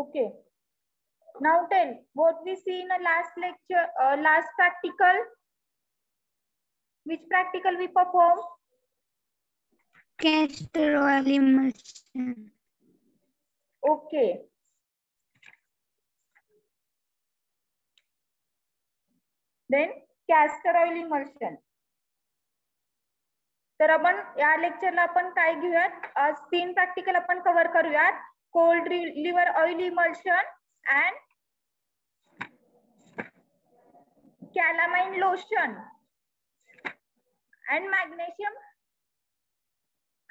Okay. Now tell what we see in the last lecture, last practical. Which practical we perform? Castor oil emulsion. Okay. Then castor oil emulsion. तर आपण या लेक्चरला आपण काय घेऊयात, आज 3 practical आपण cover करूयात. Cod liver oil emulsion and calamine lotion and magnesium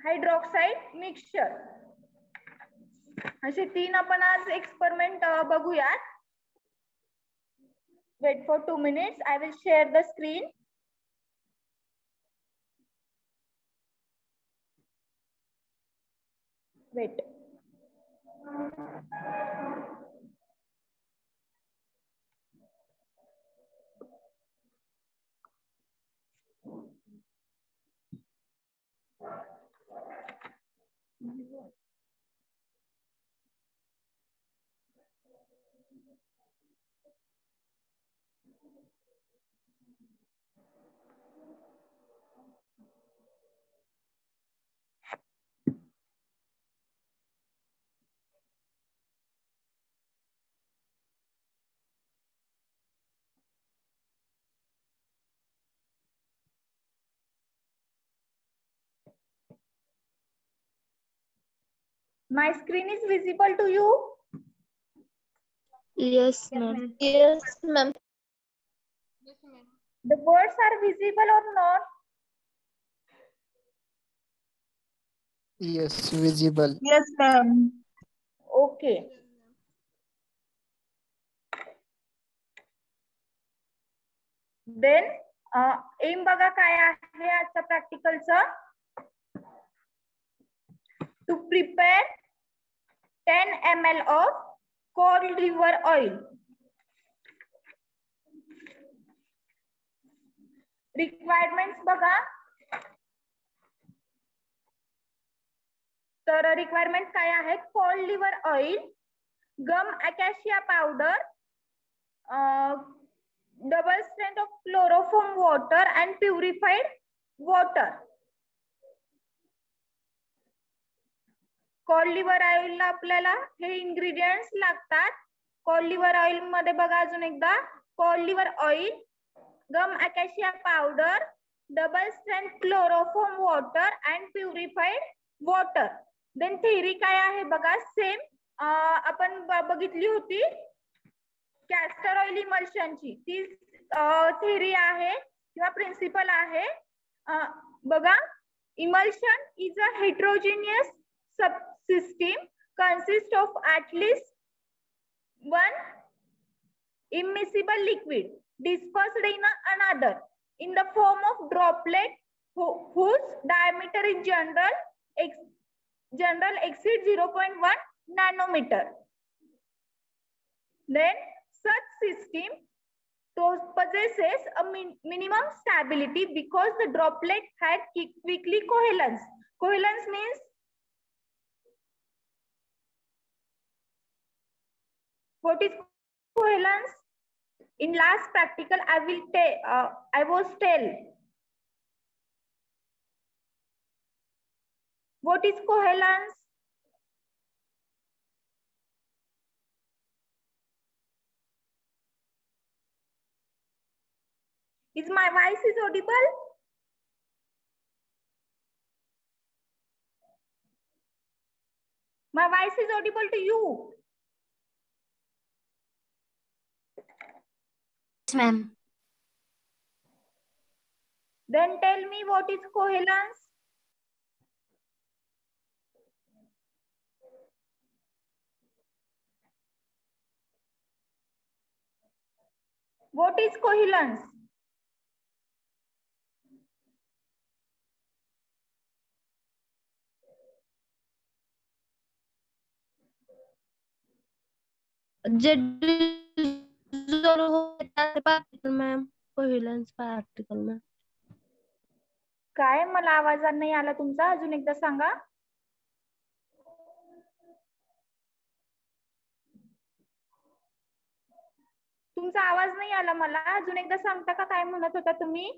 hydroxide mixture. असे 3 आपण आज एक्सपेरिमेंट बघूयात. Wait for 2 minutes. I will share the screen. Wait. My screen is visible to you? Yes, ma'am. Yes, ma'am. The words are visible or not? Yes, visible. Yes, ma'am. Okay. Then aim बघा काय आहे आजच्या प्रॅक्टिकलचं. To prepare 10 ml of cold liver oil. Requirements बघा. तर requirement काय आहे? Cod liver oil, gum acacia powder, double strength of chloroform water and purified water. Cod liver ऑइलला आपल्याला हे इन्ग्रेडियंट्स लागतात. कोल्ड लिव्हर ऑइल मध्ये बघा अजून एकदा, cod liver oil, gum acacia powder, double strength chloroform water and purified water. Then theory काय आहे बघा, सेम आपण बघितली होती कॅस्टर ऑइल इमल्शनची. ती थेअरी आहे किंवा प्रिन्सिपल आहे. बघा, emulsion is a heterogeneous subsystem consist of at least one immiscible liquid dispersed in another in the form of droplet whose diameter in general exceeds 0.1 nanometer. Then such system possesses a minimum stability because the droplet had quickly coherence. Coherence means what is coherence? In last practical, I was tell what is coherence. Is my voice is audible? My voice is audible to you? Yes, ma'am. Then tell me what is coherence? What is coherence? Ma'am coalescence particle ma'am. काय, मला आवाज नाही आला तुमचा, अजून एकदा सांगा. तुमचा आवाज नाही आला मला. अजून एकदा सांगता का काय म्हणत होता तुम्ही?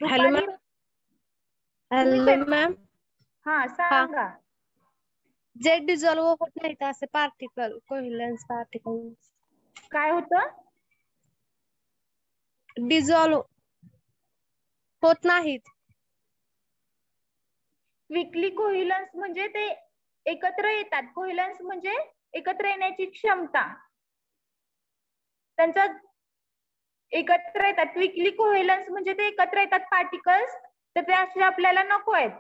Hello Rupali, ma'am. Hello ma'am. हा सांगा. जे डिझॉल्व्ह होत नाहीत असे पार्टिकल, कोव्हॅलेंस पार्टिकल. काय होतं? डिझॉल्व्ह होत नाहीत. क्विकली कोहिलन्स म्हणजे ते एकत्र येतात. कोहिलन्स म्हणजे एकत्र येण्याची क्षमता. त्यांचा एकत्र येतात. क्विकली कोहिलन्स म्हणजे ते एकत्र येतात पार्टिकल्स, तर ते असे आपल्याला नको आहेत.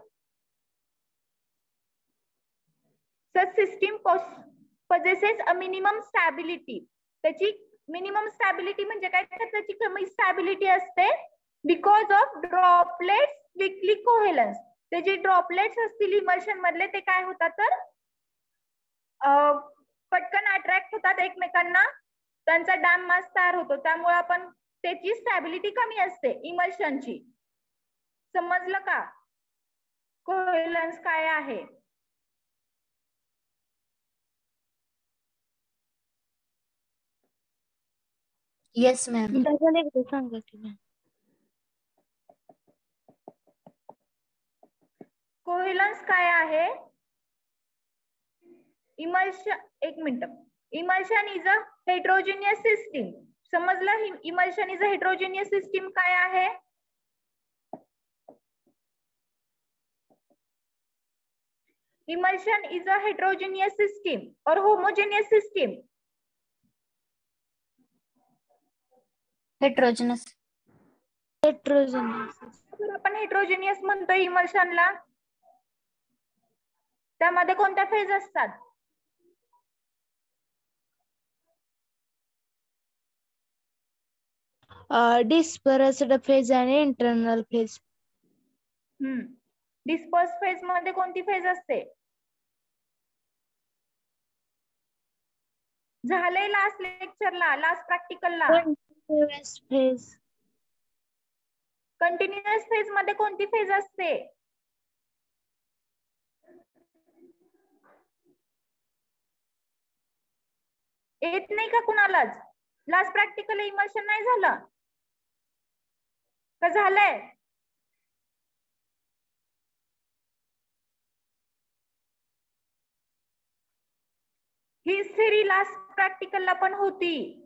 Such system possesses a minimum stability. त्याची मिनिमम स्टॅबिलिटी म्हणजे काय? त्याची कमी स्टॅबिलिटी असते बिकॉज ऑफ ड्रॉपलेट्स क्विकली कोहेलन्स. ते जे ड्रॉपलेट्स असतील इमल्शन मधले ते काय होतात तर पटकन अट्रॅक्ट होतात एकमेकांना, त्यांचा डॅम मास तयार होतो. त्यामुळे आपण त्याची स्टॅबिलिटी कमी असते इमल्शनची. समजलं का कोहेलन्स काय आहे? Yes, ma'am. एकदा सांगा की मॅम. कोहेलन्स काय आहे? इमल्शन, एक minute. Emulsion is a heterogeneous system. समजलं? Emulsion is a heterogeneous system काय आहे? Emulsion is a heterogeneous system or homogeneous system. Heterogeneous. Heterogeneous. आपण हेट्रोजेनियस म्हणतो इमल्शनला. त्यामध्ये कोणत्या फेज असतात? डिस्पर्स्ड फेज आणि इंटरनल फेज. डिस्पर्स फेज मध्ये कोणती फेज असते? झालंय लास्ट लेक्चरला, लास्ट प्रॅक्टिकलला. Continuous phase. कंटिन्युअस फेज मध्ये कोणती फेज असते? येत नाही का कुणालाच? लास्ट प्रॅक्टिकल इमल्शन नाही झालं का? झालंय? ही थिअरी लास्ट प्रॅक्टिकलला पण होती.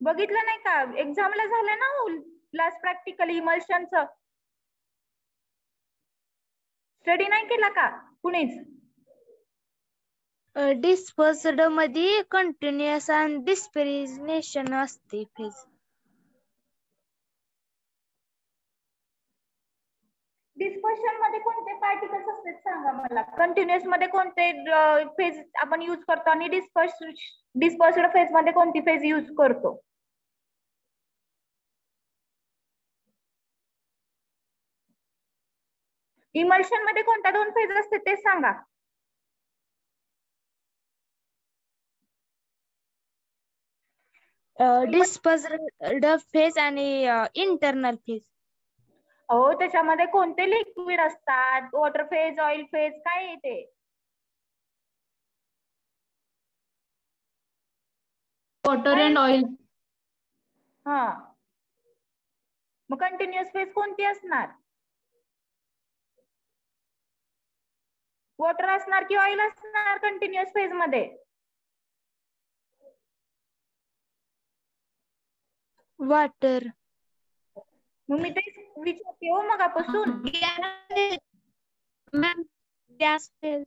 बघितलं नाही का? एक्झामला झालं ना लास्ट प्रॅक्टिकल इमल्शनचं. स्टडी नाही केला का कुणीच? डिस्पर्स्ड मध्ये कंटिन्युअस आणि डिस्पेरिनेशन असते फेज. डिस्पर्शन मध्ये कोणते पार्टिकल्स असतात सांगा मला. कंटिन्युअस मध्ये कोणते फेज आपण यूज करतो आणि डिस्पर्स्ड फेज मध्ये कोणती फेज यूज करतो? इमल्शन मध्ये कोणत्या दोन फेज असतात ते सांगा. डिस्पर्स्ड फेज आणि इंटरनल फेज. हो, त्याच्यामध्ये कोणते लिक्विड असतात? वॉटर फेज, ऑइल फेज, काय येते? Water and oil. हा, मग कंटिन्युअस फेज कोणती असणार? वॉटर असणार की ऑइल असणार कंटिन्युअस फेज मध्ये? वॉटर. मग मी तेच विचारते हो मगापासून. Ma'am gas phase.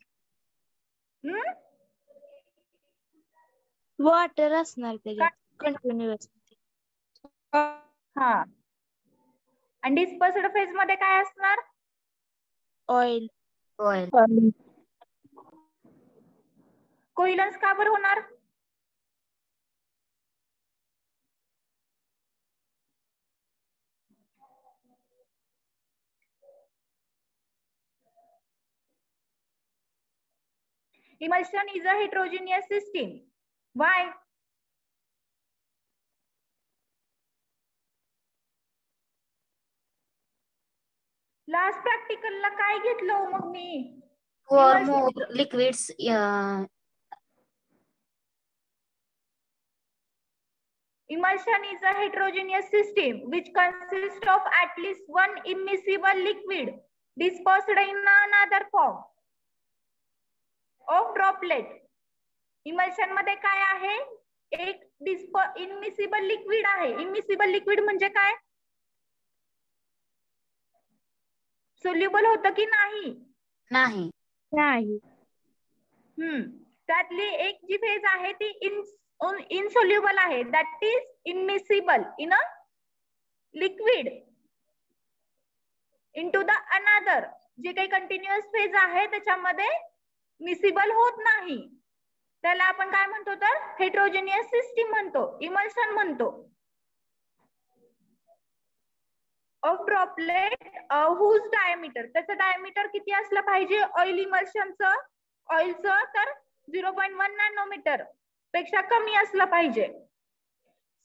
वॉटर असणार त्याच्यात कंटिन्युअस. हा, आणि डिस्पर्स्ड फेज मध्ये काय असणार? ऑइल. Oil. कोइलन्स का बरं होणार? Emulsion is a heterogeneous system. Why? Last प्रॅक्टिकलला काय घेतलं हो मग मी? For Immersion. more liquids, Emulsion is a heterogeneous system which consists of at least one immiscible liquid dispersed in another form of droplet. Emulsion मध्ये काय आहे? एक immiscible liquid आहे. इमिसिबल लिक्विड म्हणजे काय? सोल्युबल होतं की नाही? नाही. त्यातली एक जी फेज आहे ती इनसोल्युबल आहे. That is immiscible in a liquid into the another. जे काही कंटिन्युअस फेज आहे त्याच्यामध्ये मिसिबल होत नाही. त्याला आपण काय म्हणतो तर हेट्रोजेनियस सिस्टीम म्हणतो, इमल्शन म्हणतो. ऑफ ड्रॉपलेट हुज डायमीटर, त्याचं डायमीटर किती असलं पाहिजे ऑइल इमल्शनचं? ऑइलचं तर 0.1 नॅनोमीटर पेक्षा कमी असलं पाहिजे.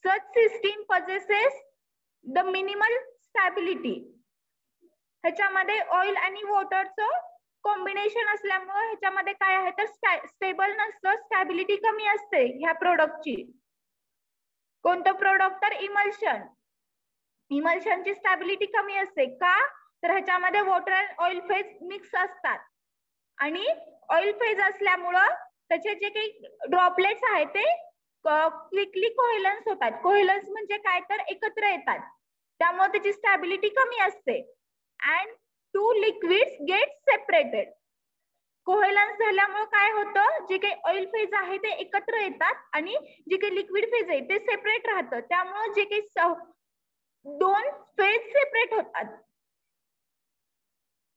Such system possesses the minimal stability. ह्याच्यामध्ये ऑइल आणि वॉटरचं कॉम्बिनेशन असल्यामुळे ह्याच्यामध्ये काय आहे तर स्टेबल नसतं, स्टॅबिलिटी कमी असते ह्या प्रोडक्टची. कोणतं प्रोडक्ट तर इमल्शन. इमल्शनची स्टॅबिलिटी कमी असते. का तर ह्याच्यामध्ये water and oil phase mix असतात आणि ऑइल फेज असल्यामुळं त्याचे जे काही ड्रॉपलेट्स आहेत ते क्विकली कोहेलन्स होतात. कोहेलन्स म्हणजे काय तर एकत्र येतात, त्यामुळे त्याची स्टॅबिलिटी कमी असते. And two liquids get separated. Coalescence झाल्यामुळे काय होतं, जे काही ऑइल फेज आहे ते एकत्र येतात आणि जे काही लिक्विड फेज आहे ते सेपरेट राहतं. त्यामुळे जे काही दोन फेज सेपरेट होतात.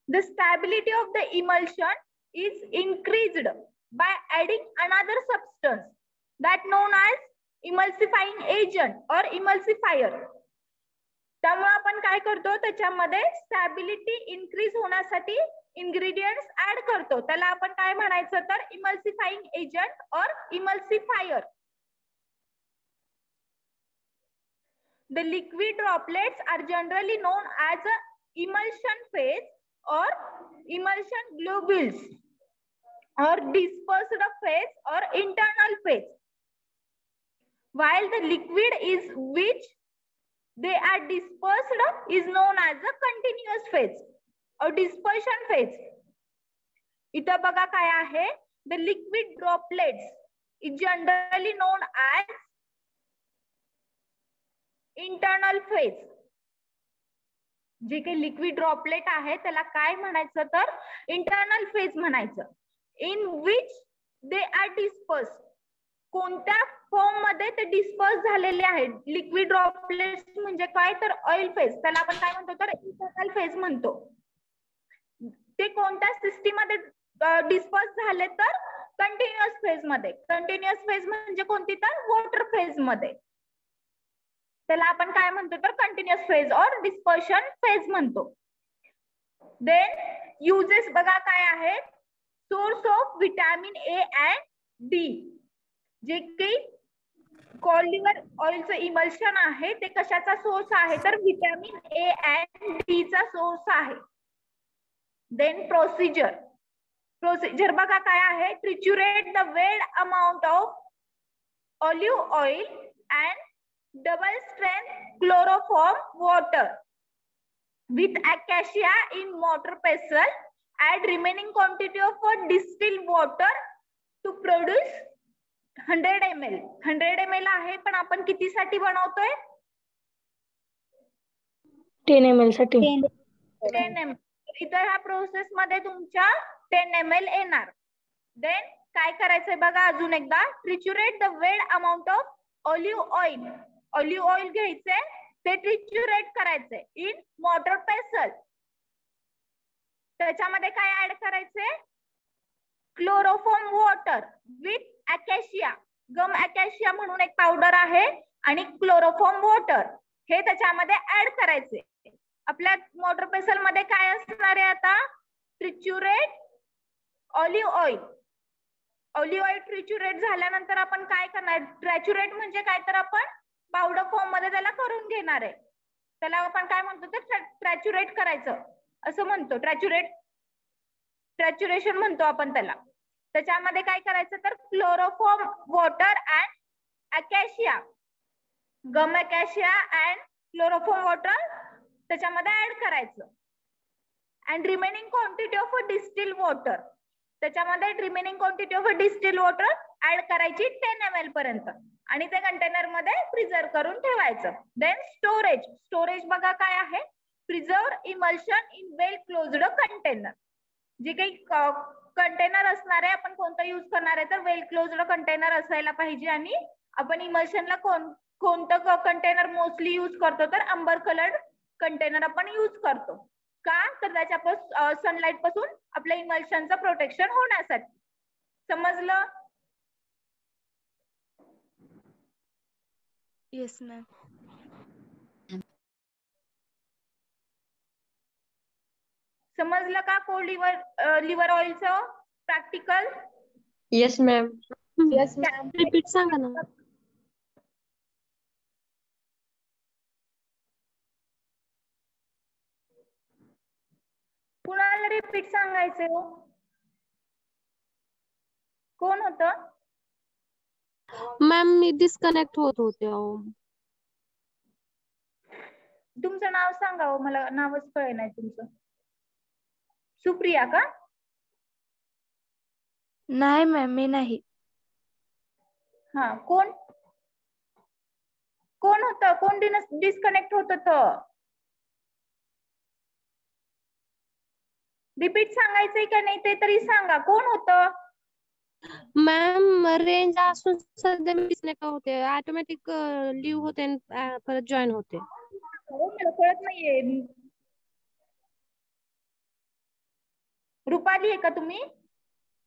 The stability of the emulsion is increased by adding another substance that known as emulsifying agent or emulsifier. त्यामुळे आपण काय करतो, त्याच्यामध्ये स्टॅबिलिटी इन्क्रीज होण्यासाठी इन्ग्रेडियंट्स ऍड करतो. त्याला आपण काय म्हणायचं तर इमल्सिफाइंग एजंट और emulsifier. The liquid droplets are generally known as a emulsion phase or emulsion globules or dispersed phase or internal phase, while the liquid is which they are dispersed is known as a continuous phase or dispersion phase. इथं बघा काय आहे, the liquid droplets is generally known as internal phase. जे काही liquid droplet आहे त्याला काय म्हणायचं तर इंटरनल फेज म्हणायचं. In which they are disperse. कोणत्या फॉर्म मध्ये ते डिस्पर्स झालेले आहेत. लिक्विड ड्रॉपलेट्स म्हणजे काय तर ऑइल फेज, त्याला आपण काय म्हणतो तर इंटरनल फेज म्हणतो. ते कोणत्या सिस्टीम मध्ये डिस्पर्स झाले तर कंटिन्युअस फेज मध्ये. कंटिन्युअस फेज म्हणजे कोणती तर वॉटर फेज मध्ये. त्याला आपण काय म्हणतो तर कंटिन्युअस फेज और डिस्पर्शन फेज म्हणतो. देन युजेस बघा काय आहेत. Source of vitamin A and D. जे काही कॉलिवर ऑइलचं इमल्शन आहे ते कशाचा सोर्स आहे तर विटॅमिन ए अँड डी चा सोर्स आहे. Then procedure. प्रोसिजर बघा काय आहे. Triturate the weighed amount of olive oil and double strength chloroform water with acacia in mortar pestle. Add remaining quantity of distilled water to produce 100 ml. 100 ml आहे पण आपण किती साठी बनवतोय 10 ml साठी. 10 ml. इतर ह्या प्रोसेस मध्ये तुमच्या 10 ml येणार. देन काय करायचंय बघा अजून एकदा. ट्रिच्युरेट the weighed amount of olive oil. Olive oil घ्यायचे, ते ट्रिच्युरेट करायचे इन मॉर्टर पेसल. त्याच्यामध्ये काय ऍड करायचे क्लोरोफॉर्म वॉटर विथ अकॅशिया. गम अकॅशिया म्हणून एक पावडर आहे आणि क्लोरोफॉर्म वॉटर हे त्याच्यामध्ये ऍड करायचे. आपल्या मॉर्टर पेसल मध्ये काय असणार आहे आता ट्रिच्युरेट ऑलिव्ह ऑइल. ऑलिव्ह ऑइल ट्रिच्युरेट झाल्यानंतर आपण काय करणार. ट्रॅच्युरेट म्हणजे काय तर आपण पावडर फॉर्म मध्ये त्याला करून घेणार आहे. त्याला आपण काय म्हणतो तर ट्रॅच्युरेट करायचं. असं म्हणतो. ट्रॅच्युरेशन म्हणतो आपण त्याला. त्याच्यामध्ये काय करायचं तर chloroform water and acacia, gum acacia and chloroform water त्याच्यामध्ये ऍड करायचं. And remaining quantity of distil water, त्याच्यामध्ये remaining quantity of distil water add करायची 10 ml पर्यंत आणि ते कंटेनर मध्ये प्रिझर्व करून ठेवायचं. देन स्टोरेज बघा काय आहे, preserve emulsion in well closed container. जे काही कंटेनर असणार आहे आपण कोणतं युज करणार आहे तर वेल क्लोज्ड कंटेनर असायला पाहिजे. आणि आपण इमल्शनला कोणतं कंटेनर मोस्टली युज करतो तर अंबर कलर्ड कंटेनर आपण युज करतो. का तर त्याच्या सनलाइट पासून आपल्या इमल्शनचं प्रोटेक्शन होण्यासाठी. समजलं? Yes ma'am. समजलं का कोल्ड लिव्हर ऑइलचं practical? Yes, ma'am. Yes, ma'am. Repeat सांगा ना. कुणाला रिपीट सांगायचे हो? कोण होतं? मॅम मी डिस्कनेक्ट होत होते अहो. तुमचं नाव सांगा हो, मला नावच कळे नाही तुमचं. सुप्रिया का? नाही मॅम, मी नाही. हा, कोण होतं? कोण डिस्कनेक्ट होत होतं? रिपीट सांगायचंय का नाही ते तरी सांगा. कोण होतं? मॅम रेंज असून सध्या मी डिस्कनेक्ट होते. ऑटोमॅटिक लिव्ह होते आणि परत जॉईन होते. हो, मला कळत नाहीये. रुपाली आहे का तुम्ही?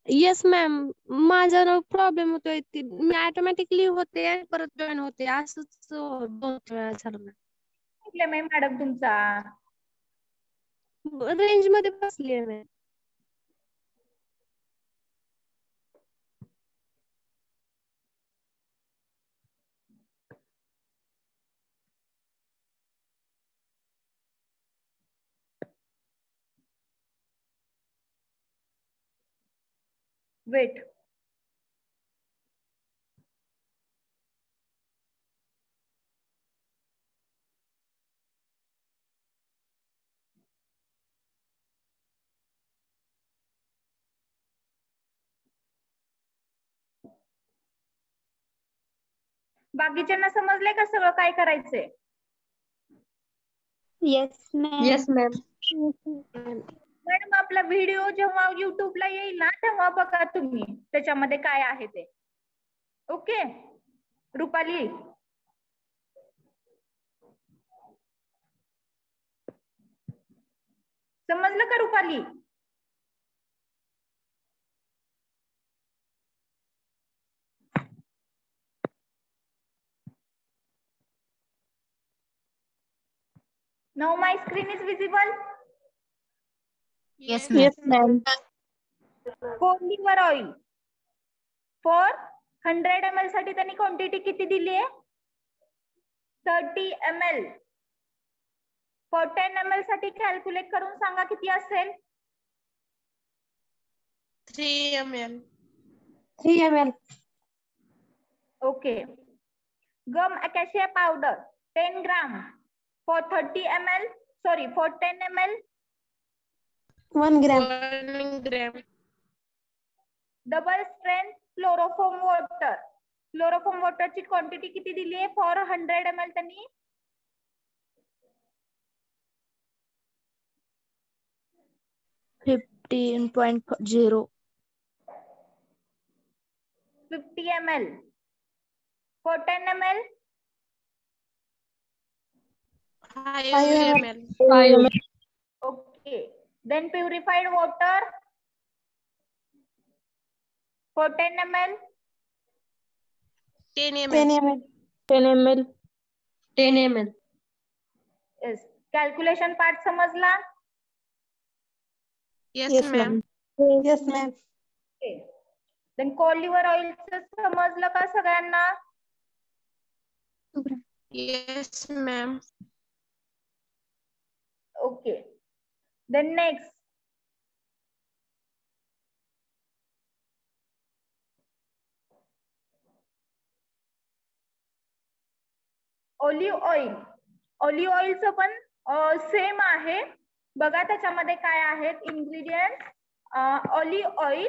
येस मॅम, माझा प्रॉब्लेम होतोय. मी ऑटोमॅटिक लिव्ह होते आणि परत जॉईन होते. असंच 2 वेळा झालं. प्रॉब्लेम आहे मॅडम तुमचा. रेंज मध्ये बसली आहे मॅम. वेट. बाकीच्यांना समजलंय का सगळं काय करायचंय? Yes, ma'am. Yes, ma'am. Madam आपला व्हिडिओ जेव्हा युट्यूबला येईल ना तेव्हा बघा तुम्ही त्याच्यामध्ये काय आहे ते. ओके रुपाली? समजलं का Rupali? Now my screen is visible. Yes, ma'am. Yes, ma'am. Corn liver oil for 100 ml साठी त्यांनी क्वांटिटी किती दिली आहे? 30 ml. For 10 ml साठी कॅल्क्युलेट करून सांगा किती असेल? 3 ml. 3 ml. Okay. Gum acacia powder 10 gram for 30 ml. Sorry, for 10 ml. 1 gram. 1 gram. Double strength chloroform water. Chloroform water ची क्वांटिटी किती दिली आहे? For 100 ml त्यांनी 15.0. 50 ml. For 10 ml. 5 ml. 5 ml. Okay. Then purified water for 10 ml. 10 ml. 10 ml. 10 ml. 10 ml. Yes. Calculation part समजला? Yes ma'am. Yes, ma'am. Okay. Then cold liver oil समजलं का सगळ्यांना? Yes ma'am. Okay. Then next, olive oil. Olive ऑइलचं पण same आहे. बघा त्याच्यामध्ये काय आहेत ingredient. Olive oil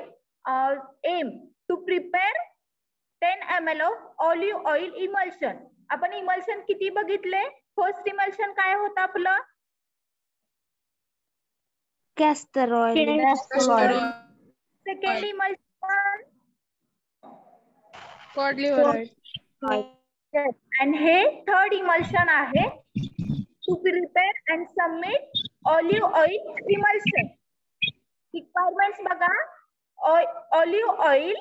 aim to prepare 10 ml of olive oil emulsion. आपण इमल्शन किती बघितले? फर्स्ट इमल्शन काय होतं आपलं? Castor oil. Second emulsion cod liver oil. आणि हे थर्ड इमल्शन आहे to prepare and submit olive oil emulsion. Requirements बघा. Olive oil,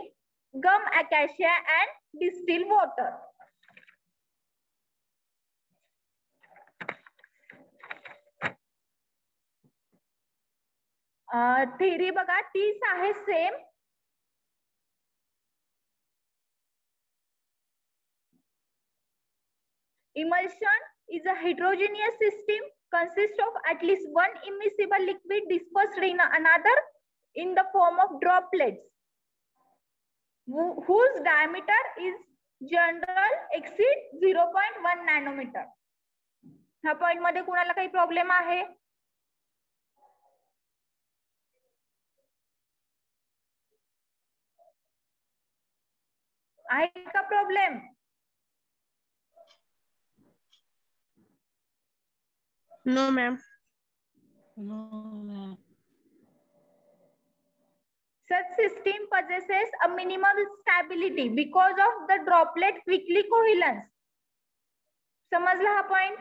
gum acacia and distil water. Theory बघा तीच आहे same. Emulsion is a heterogeneous system consists of at least one immiscible liquid dispersed in another in the form of droplets whose diameter is general exceed 0.1 nanometer. ह्या point मध्ये कुणाला काही problem आहे? आहे का problem? No ma'am. Such system possesses a minimal stability because of the droplet quickly coherence. समजला हा point?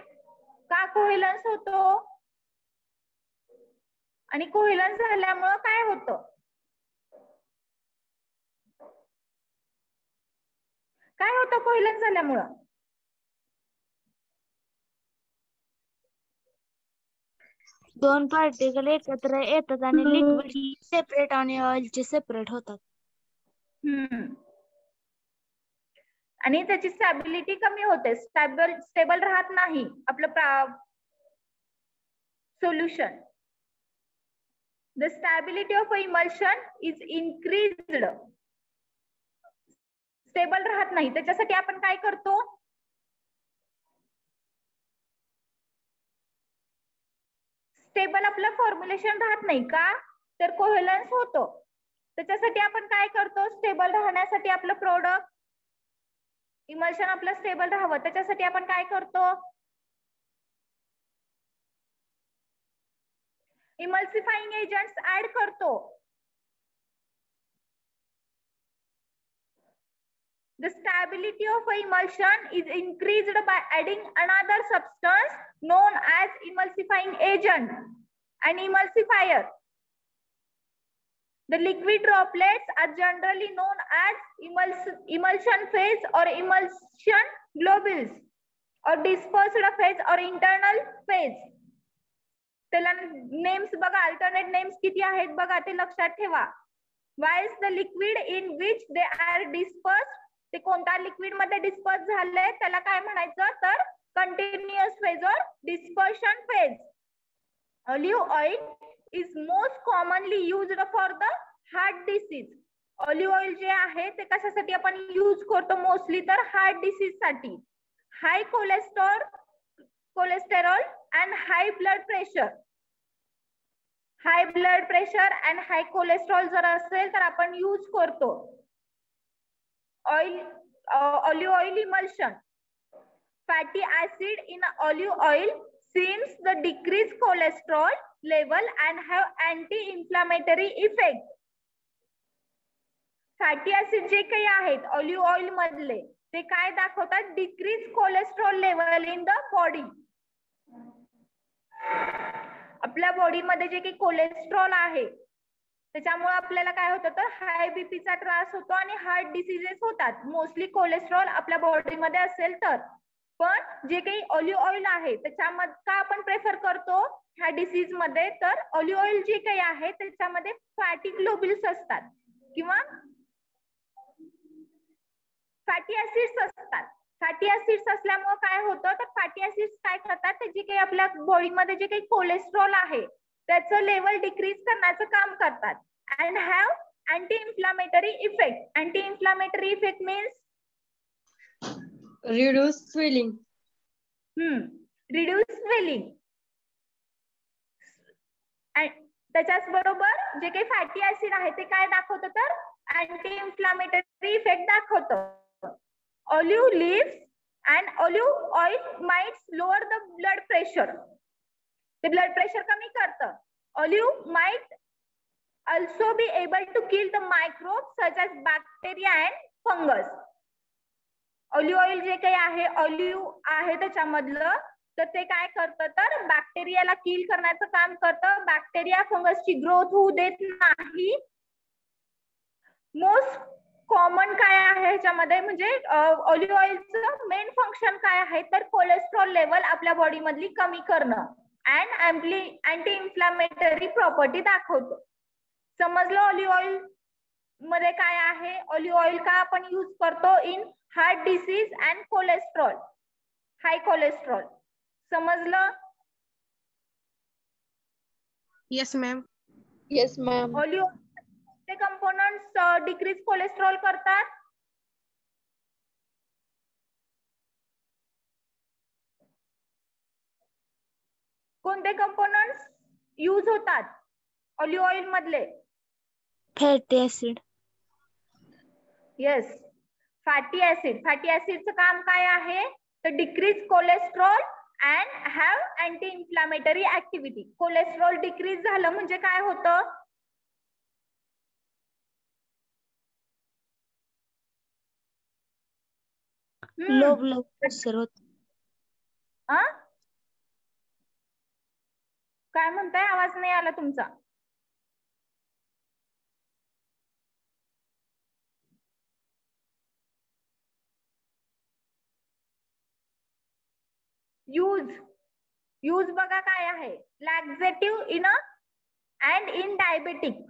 का कोहेलन्स होतो? आणि कोहेलन्स झाल्यामुळं काय होतं? काय होतं कोहेलन्स झाल्यामुळं? दोन पार्टिकल एकत्र येतात आणि लिक्विड सेपरेट आणि ऑइलचे सेपरेट होतात. आणि त्याची स्टॅबिलिटी कमी होते. स्टेबल राहत नाही आपलं solution. The stability of emulsion is increased. Stable राहत नाही त्याच्यासाठी आपण काय करतो? स्टेबल आपलं फॉर्म्युलेशन राहत नाही का? तर कोहेलन्स होतो. त्याच्यासाठी आपण काय करतो? स्टेबल राहण्यासाठी आपलं प्रोडक्ट इमल्शन आपलं स्टेबल राहावं त्याच्यासाठी आपण काय करतो? इमल्सिफाइंग एजंट्स ऍड करतो. The stability of emulsion is increased by adding another substance known as emulsifying agent, an emulsifier. The liquid droplets are generally known as emulsion phase or emulsion globules or dispersed phase or internal phase. त्याला names बघा, alternate names किती आहेत बघा ते लक्षात ठेवा. Whilst the liquid in which they are dispersed, ते कोणत्या लिक्विड मध्ये डिस्पर्स झाले त्याला काय म्हणायचं? तर कंटिन्युअस फेज और dispersion phase. Olive oil is most commonly used for the heart disease. Olive oil जे आहे ते कशासाठी आपण यूज करतो मोस्टली? तर हार्ट डिसीज साठी. High cholesterol and high blood pressure. High blood pressure and high cholesterol जर असेल तर आपण यूज करतो olive oil emulsion. Fatty acid in olive oil seems the decrease cholesterol level and have anti-inflammatory effect. Fatty acid जे काही आहेत olive oil मधले ते काय दाखवतात? Decrease cholesterol level in the body. आपल्या बॉडीमध्ये जे काही कोलेस्ट्रॉल आहे त्याच्यामुळे आपल्याला काय होतं? तर हाय बीपीचा त्रास होतो आणि हार्ट डिसीजेस होतात मोस्टली कोलेस्ट्रॉल आपल्या बॉडीमध्ये असेल तर. पण जे काही ऑलिव्ह ऑइल आहे त्याच्यामध्ये का आपण प्रेफर करतो ह्या डिसीज मध्ये? तर ऑलिव्ह ऑइल जे काही आहे त्याच्यामध्ये फॅटी ग्लोब्युल्स असतात किंवा फॅटी ऍसिड्स असतात. फॅटी ऍसिड्स असल्यामुळे काय होतं? तर फॅटी ऍसिड्स काय करतात? ते जे काही आपल्या बॉडीमध्ये जे काही कोलेस्ट्रॉल आहे त्याचं लेवल डिक्रीज करण्याचं काम करतात. And have anti inflammatory effect. Anti inflammatory effect means reduce swelling, reduce swelling. त्याच्याच बरोबर जे काही फॅटी ऍसिड आहे ते काय दाखवतं तर अँटी इन्फ्लामेटरी इफेक्ट दाखवतं. Olive leaves and olive oil might lower the blood pressure. ते ब्लड प्रेशर कमी करतं. Olive might also be able to kill the microbes such as bacteria and fungus. Olive oil जे काही आहे, olive आहे त्याच्यामधलं, तर ते काय करतं तर बॅक्टेरियाला किल करण्याचं काम करतं. बॅक्टेरिया फंगसची ग्रोथ होऊ देत नाही. मोस्ट कॉमन काय आहे ह्याच्यामध्ये म्हणजे ऑलिव्ह ऑइलचं मेन फंक्शन काय आहे तर कोलेस्ट्रॉल लेवल आपल्या बॉडी मधली कमी करणं अँड अँटी इन्फ्लामेटरी प्रॉपर्टी दाखवतो. समजलं ऑलिव्ह ऑइल मध्ये काय आहे. ऑलिव्ह ऑइल का आपण यूज करतो in heart disease and cholesterol, high cholesterol. समजलं. Yes ma'am. yes ma'am, olive ते कंपोनंट्स डिक्रीज कोलेस्ट्रॉल करतात. कोणते कंपोनंट्स यूज होतात ऑलिव्ह ऑइल मधले. Fatty acid. Yes, fatty acid. Fatty ऍसिडचं काम काय आहे तर decrease cholesterol and have anti inflammatory activity. Cholesterol decrease झालं म्हणजे काय होतं लो ब्लड प्रेशर होत. काय म्हणताय, आवाज नाही आला तुमचा. यूज बघा काय आहे. लॅक्झेटिव्ह इन अँड इन डायबेटिक.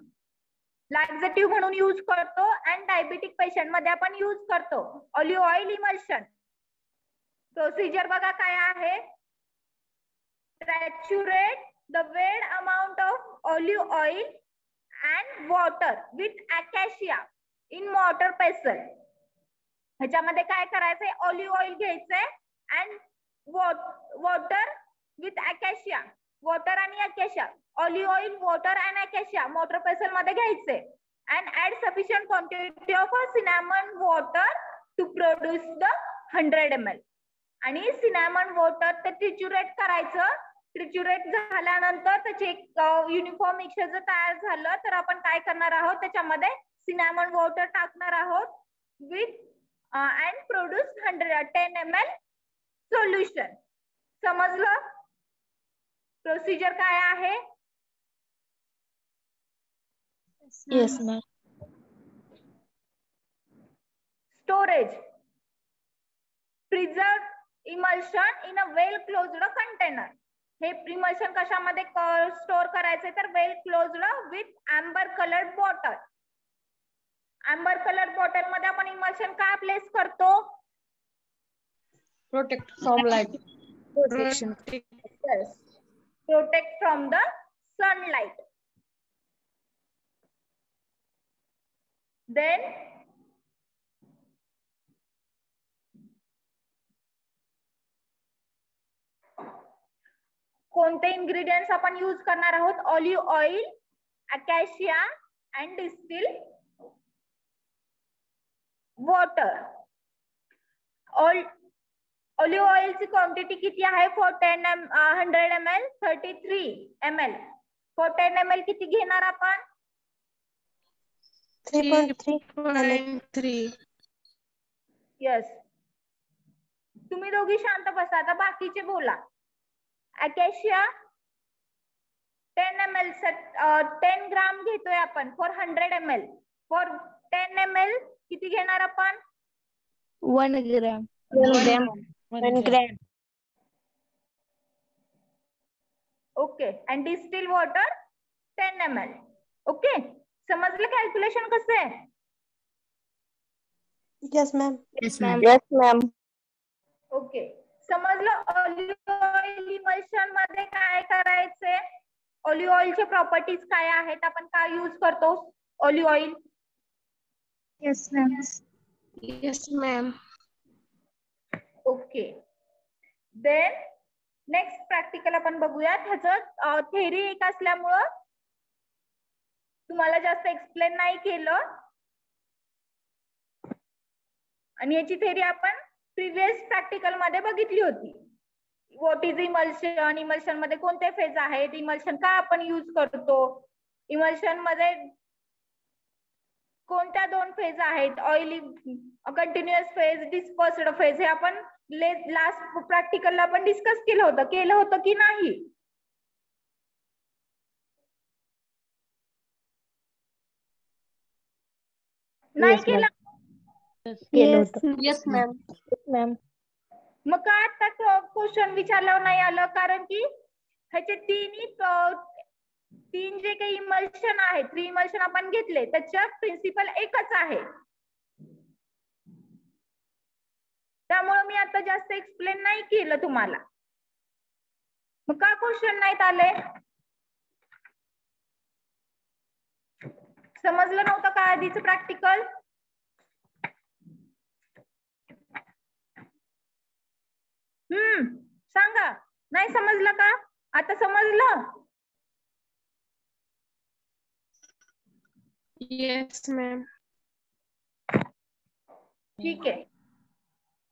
लॅक्झेटिव्ह म्हणून यूज करतो अँड डायबेटिक पेशंट मध्ये आपण यूज करतो. Olive oil emulsion. प्रोसिजर बघा काय आहे. Saturate the weighed amount of olive oil and water with acacia in mortar pestle. ह्याच्यामध्ये काय करायचंय, ऑलिव्ह ऑइल घ्यायचंय and water with acacia. Water आणि acacia. Olive oil, water and acacia mortar pestle मध्ये घ्यायचे and add sufficient quantity of cinnamon water to produce the 100 ml. आणि cinnamon water ते triturate करायचं. ट्रिच्युरेट झाल्यानंतर त्याचे एक युनिफॉर्म मिक्सचर जर तयार झालं तर आपण काय करणार आहोत त्याच्यामध्ये सिनॅमन वॉटर टाकणार आहोत with and produce 10 ml solution. समजलं प्रोसिजर काय आहे. Yes ma'am. Storage. Preserve emulsion in a well closed container. हे इमल्शन कशामध्ये स्टोअर करायचे तर well closed with amber coloured bottle. Amber coloured bottle मध्ये आपण इमल्शन काय प्लेस करतो. protect from light, protection. Yes. Protect from the sunlight. Then कोणते ingredients आपण यूज करणार आहोत. Olive oil, acacia and distil water. Olive ऑइलची क्वांटिटी किती आहे for 100 ml 33 ml. For 10 ml किती घेणार आपण 3.3. येस. तुम्ही दोघी शांत बसा, आता बाकीचे बोला. अकॅशिया 10 ml 10 ग्राम घेतोय आपण फॉर 100 ml. फॉर 10 ml किती घेणार आपण 1 gram. 1 gram, okay. And distil water 10 ml. Okay. समजलं कॅल्क्युलेशन कसं आहे. yes ma'am, yes ma'am. yes ma'am, okay. समजलं. ऑलिव्ह ऑइल इमल्शन मध्ये काय करायचंय ऑलिव्ह ऑइलचे प्रॉपर्टीज काय आहेत, आपण काय यूज करतो olive oil? Yes, ma'am. Yes, ma'am. Okay. Then next practical आपण बघूयात. ह्याचं थेरी एक असल्यामुळं तुम्हाला जास्त एक्सप्लेन नाही केलं, आणि याची थेरी आपण प्रिव्हियस प्रॅक्टिकल मध्ये बघितली होती. व्हॉट इज इमल्शन, इमल्शन मध्ये कोणते फेज आहेत, इमल्शन का आपण यूज करतो, इमल्शन मध्ये कोणत्या 2 फेज आहेत, oily continuous phase, dispersed phase, हे आपण लास्ट प्रॅक्टिकलला आपण डिस्कस केलं होतं की नाही? नाही केलं? Yes, ma'am. मॅम. मग का आता क्वेश्चन विचारल्यावर नाही आलं? कारण की ह्याचे 3 जे काही इमल्शन आहे, 3 इमल्शन आपण घेतले, त्याच्या प्रिन्सिपल एकच आहे. त्यामुळे मी आता जास्त एक्सप्लेन नाही केलं तुम्हाला. मग का क्वेश्चन नाहीत आले? समजलं नव्हतं का आधीच प्रॅक्टिकल? सांगा, नाही समजलं का? आता समजलं? Yes, ma'am. ठीक आहे.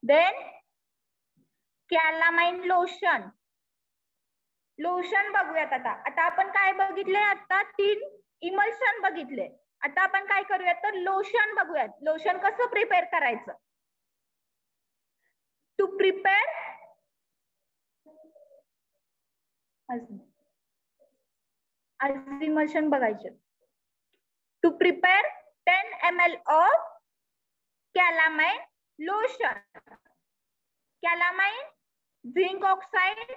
Then कॅलामाइन lotion. लोशन बघूयात आता. आता आपण काय बघितले? आता 3 इमल्शन बघितले. आता आपण काय करूयात तर लोशन बघूयात. लोशन कसं प्रिपेअर करायचं? टू प्रिपेअर इमल्शन बघायचे. To prepare 10 ml of calamine lotion. Calamine, zinc oxide,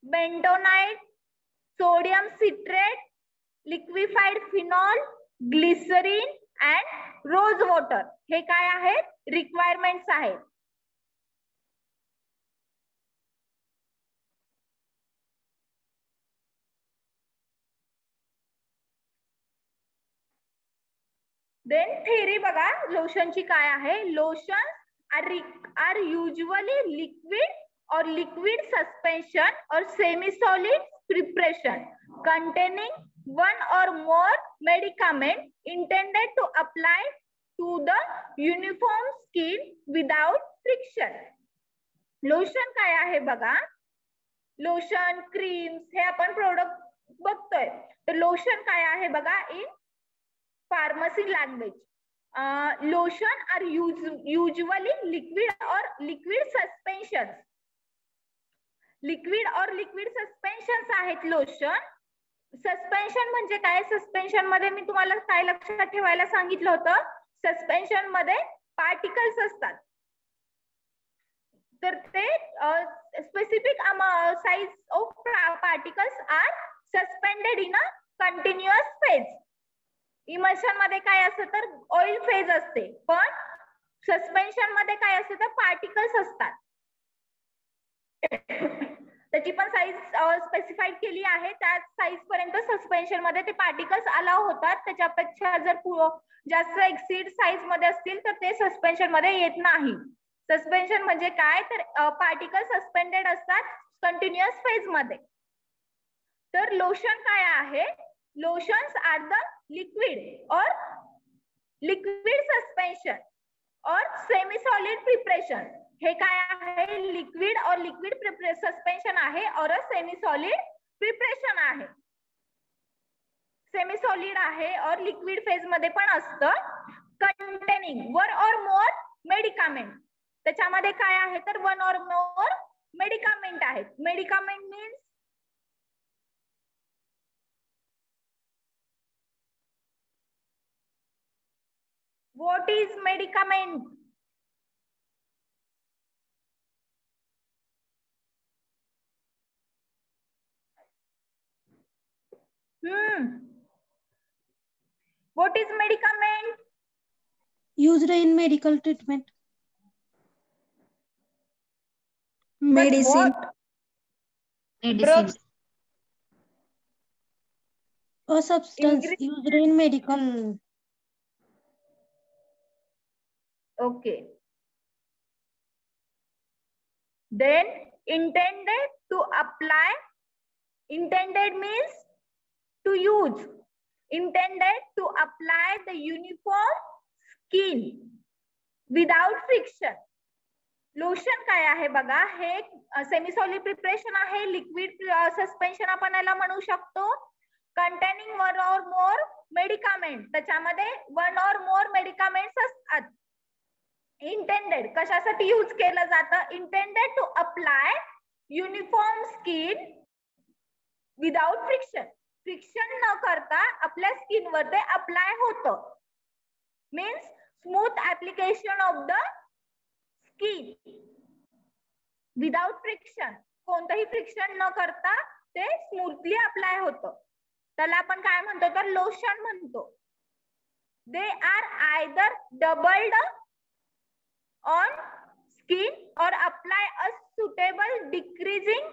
bentonite, sodium citrate, liquefied phenol, glycerine and rose water, हे काय आहेत? रिक्वायरमेंट्स आहेत. देन थेरी बघा लोशनची काय आहे. Lotion are usually liquid or liquid suspension or semi-solid preparation containing one or more medicament intended to apply to the uniform skin without friction. Lotion काय आहे बघा. लोशन, क्रीम्स हे आपण प्रोडक्ट बघतोय. तर लोशन काय आहे बघा in pharmacy language. Lotion are usually liquid or liquid suspensions. Liquid or liquid suspension आहेत लोशन. सस्पेन्शन म्हणजे काय? सस्पेन्शन मध्ये मी तुम्हाला काय लक्षात ठेवायला सांगितलं होतं? सस्पेन्शन मध्ये पार्टिकल्स असतात. तर ते specific size of particles are suspended in a continuous phase. Emulsion मध्ये काय असतं तर ऑइल फेज असते, पण सस्पेन्शन मध्ये काय असतं तर पार्टिकल्स असतात. त्याची पण साईज स्पेसिफाईड केली आहे. त्या साईज पर्यंत सस्पेन्शन मध्ये ते पार्टिकल्स अलाव होतात. त्याच्यापेक्षा जर जास्त एक्सीड साईज मध्ये असतील तर ते सस्पेन्शन मध्ये येत नाही. सस्पेन्शन म्हणजे काय तर पार्टिकल सस्पेंडेड असतात कंटिन्युअस फेज मध्ये. तर लोशन काय आहे? Lotions R the liquid or liquid suspension और सेमी सॉलिड प्रिपरेशन. हे काय आहे? लिक्विड और लिक्विड सस्पेन्शन आहे और सेमी सॉलिड प्रिपरेशन आहे. सेमी सॉलिड आहे और लिक्विड फेज मध्ये पण असतं. Containing one or more medicament. त्याच्यामध्ये काय आहे तर 1 or more मेडिकामेंट आहेत. Medicament means what is medicament? What is medicament? Used in medical treatment. But Medicine. what? Drugs. A substance used in medical. Okay. Then intended to apply. Intended means to use. Intended to apply the uniform skin without friction. Lotion काय आहे बघा, हे semi solid preparation आहे. Liquid suspension आपण याला म्हणू शकतो. Containing one or more medicament, त्याच्यामध्ये वन और मोर मेडिकामेंट्स असतात. इंटेंडेड कशासाठी यूज केलं जातं? Intended to apply uniform skin without friction. Friction न करता आपल्या स्किनवर ते अप्लाय होतं. Means smooth application of the skin without friction. कोणतंही फ्रिक्शन न करता ते स्मूथली अप्लाय होतं. त्याला आपण काय म्हणतो तर लोशन म्हणतो. दे are either dabbed on skin or apply a suitable decreasing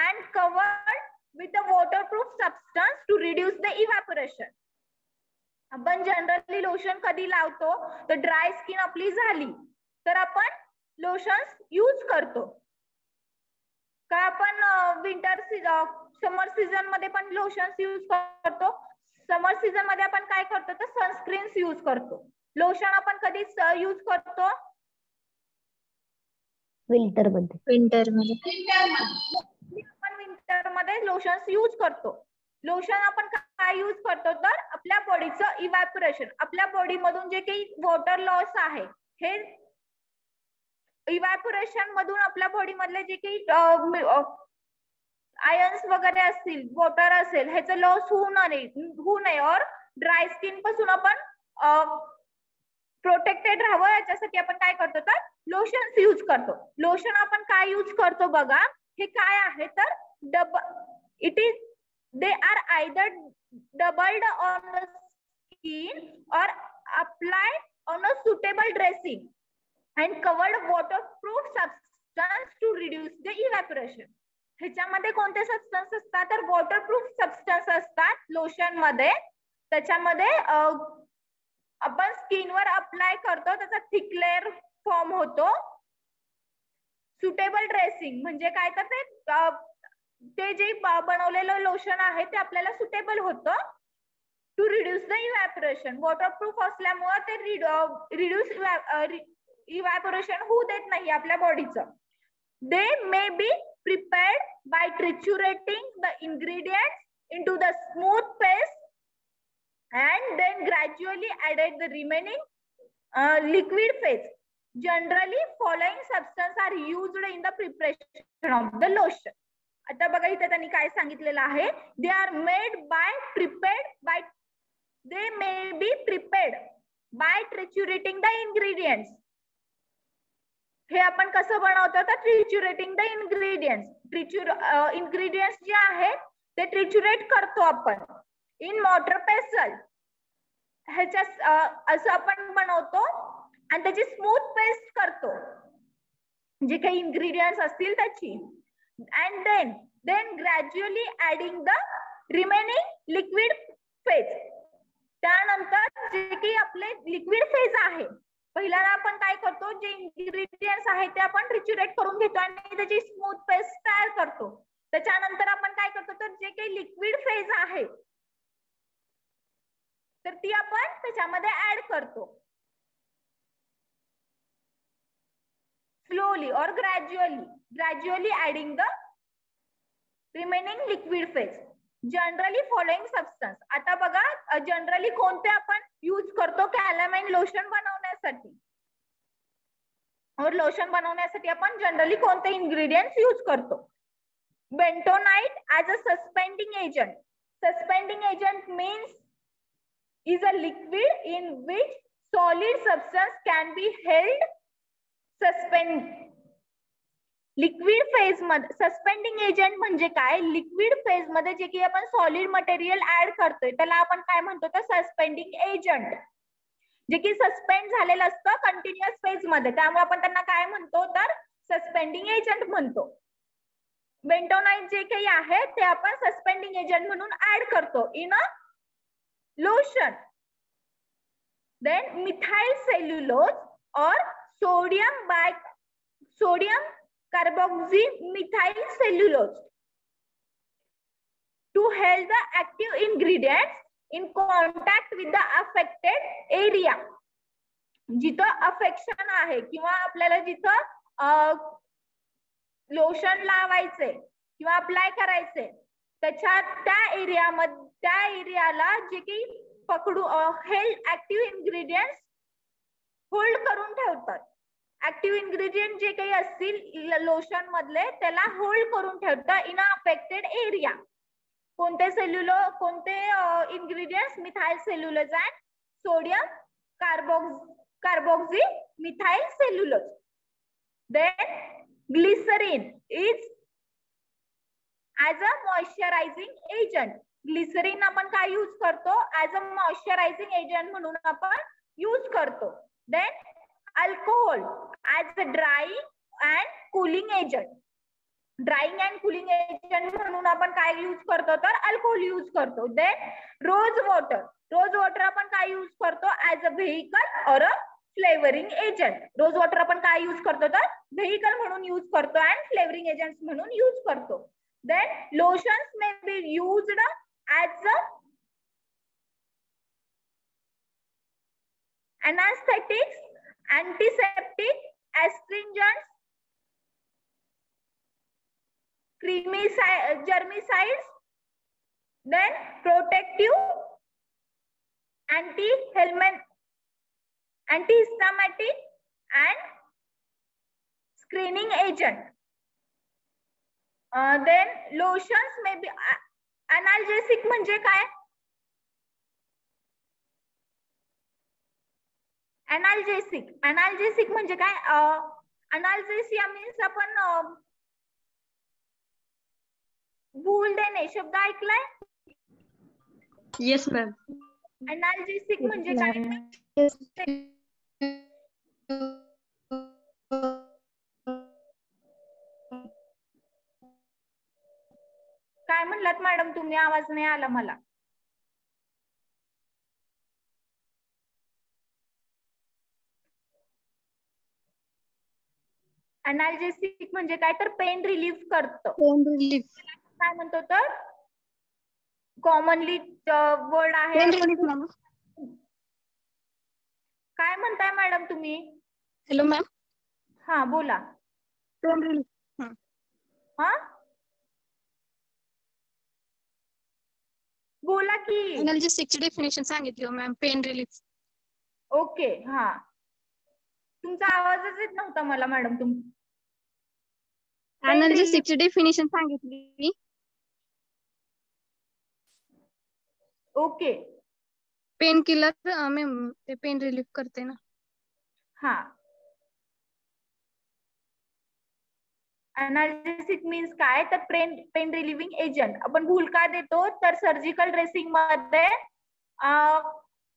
and covered with a waterproof substance to reduce the evaporation. आपण जनरली लोशन कधी लावतो तर ड्राय स्किन आपली झाली तर आपण लोशन्स यूज करतो. का आपण विंटर समर सीझन मध्ये पण लोशन्स यूज करतो. समर सीझन मध्ये आपण काय करतो तर सनस्क्रीन्स यूज करतो. लोशन आपण कधी यूज करतो? विंटर मध्ये आपण विंटर मध्ये लोशन्स यूज करतो. लोशन आपण काय यूज करतो तर आपल्या बॉडीचं इव्हॅपोरेशन, आपल्या बॉडी मधून जे काही वॉटर लॉस आहे हे इव्हॅपोरेशन मधून आपल्या बॉडी मधले जे काही आयन्स वगैरे असतील, वॉटर असेल, ह्याचं लॉस होऊ नये और ड्राय स्किन पासून आपण प्रोटेक्टेड राहावं याच्यासाठी आपण काय करतो तर लोशन्स यूज करतो. लोशन आपण काय यूज करतो बघा, हे काय आहे तर it is they are either dabbed on the skin or apply on a suitable dressing and covered waterproof substance to reduce the evaporation. ह्याच्यामध्ये कोणते सबस्टन्स असतात तर वॉटरप्रूफ सबस्टन्स असतात लोशन मध्ये. त्याच्यामध्ये आपण स्किनवर अप्लाय करतो, त्याचा थिक लेअर फॉर्म होतो. सुटेबल ड्रेसिंग म्हणजे काय तर ते जे बनवलेलं लोशन आहे ते आपल्याला सुटेबल होतं. To reduce the evaporation, waterproof असल्यामुळे ते रिड्यूस इव्हॅपोरेशन होऊ देत नाही आपल्या बॉडीचं. They may be prepared by triturating the ingredients into the smooth paste and then gradually added the remaining liquid phase. Generally following substance are used in the preparation of the lotion. आता बघा इथे त्यांनी काय सांगितलेलं आहे, they are made by prepared by, they may be prepared by triturating the ingredients. हे आपण कसं बनवतो तर ट्रिच्युरेटिंग द इन्ग्रेडियंट्स. इन्ग्रेडियंट्स जे आहेत ते ट्रिच्युरेट करतो आपण इन मॉर्टर पेसल. ह्याच्या असं आपण बनवतो आणि त्याची स्मूथ पेस्ट करतो जे काही इन्ग्रेडियंट्स असतील त्याची. And then gradually adding the remaining liquid phase. त्यानंतर जे काही आपले लिक्विड फेज आहे, पहिल्यांदा आपण काय करतो, जे इन्ग्रेडियंट्स आहेत ते आपण ट्रिच्युरेट करून घेतो आणि त्याची स्मूथ पेस्ट तयार करतो. त्याच्यानंतर आपण काय करतो तर जे काही लिक्विड फेज आहे तर ती आपण त्याच्यामध्ये ऍड करतो. स्लोली और gradually adding the remaining liquid phase. Generally following substance. आता बघा जनरली कोणते आपण यूज करतो कॅलामाइन लोशन बनवण्यासाठी. और लोशन बनवण्यासाठी आपण जनरली कोणते इन्ग्रेडियंट्स यूज करतो. Bentonite as a suspending agent. Suspending agent means is a liquid in which solid substance can be held suspended. Liquid phase मध्ये सस्पेंडिंग एजंट म्हणजे काय, लिक्विड फेज मध्ये जे काही आपण सॉलिड मटेरियल ऍड करतोय त्याला आपण काय म्हणतो तर सस्पेंडिंग एजंट. जे की सस्पेंड झालेलं असतं कंटिन्युअस फेज मध्ये, त्यामुळे आपण त्यांना काय म्हणतो तर सस्पेंडिंग एजंट म्हणतो. बेंटोनाइट जे काही आहे ते आपण सस्पेंडिंग एजंट म्हणून ऍड करतो in a lotion. Then methyl cellulose or sodium carboxymethyl cellulose to help the active ingredients in contact with the affected area. जिथं अफेक्शन आहे किंवा आपल्याला जिथं लोशन लावायचे किंवा अप्लाय करायचे त्या एरियाला जे काही पकडू हेल्थ ऍक्टिव्ह इन्ग्रेडियंट्स होल्ड करून ठेवतात. ऍक्टिव्ह इन्ग्रेडियंट जे काही असतील लोशन मधले त्याला होल्ड करून ठेवतात इन अफेक्टेड एरिया. कोणते ingredients? Methyl cellulose and sodium carboxymethyl cellulose. Then glycerin is as a moisturizing agent. Glycerin आपण काय यूज करतो? ऍज अ मॉइश्चरायझिंग एजंट म्हणून आपण यूज करतो. Then alcohol as a drying and cooling agent. Drying and cooling agent म्हणून आपण काय use करतो? तर अल्कोहोल यूज करतो. देन रोज वॉटर आपण काय यूज करतो? As a vehicle or a flavouring agent. Rose water आपण काय यूज करतो? तर व्हेइकल म्हणून यूज करतो अँड फ्लेवरिंग एजंट म्हणून यूज करतो. Then lotions may be used as a anesthetics, antiseptic, astringents, germicides, then protective, antihistaminic and screening agent. Then lotions may be analgesic. म्हणजे काय? अनाल्जेसिक म्हणजे काय? अनाल्जेसिया मीन्स आपण भूल देणे शब्द ऐकलाय? Yes ma'am. अनाल्जेसिक म्हणजे काय? काय म्हणलात मॅडम तुम्ही? आवाज नाही आला मला. अनाल्जेसिक म्हणजे काय? तर पेन रिलीफ करतं. पेन रिलीफ काय म्हणतो? तर कॉमनली वर्ड आहे. काय म्हणताय मॅडम तुम्ही? Hello ma'am. हा बोला. Pain relief. हा बोला की. अनाल्जेसिकची डेफिनेशन सांगितली मॅम. Pain relief. ओके. हा तुमचा आवाजच येत नव्हता मला मॅडम. अनाल्जेसिकची डेफिनेशन सांगितली. ओके. पेन किलर मॅम ते पेन रिलीफ करते ना. हा अनाल्जेसिक मीन्स काय? तर पेन रिलिव्हिंग एजंट. आपण भूल का देतो? तर सर्जिकल ड्रेसिंग मध्ये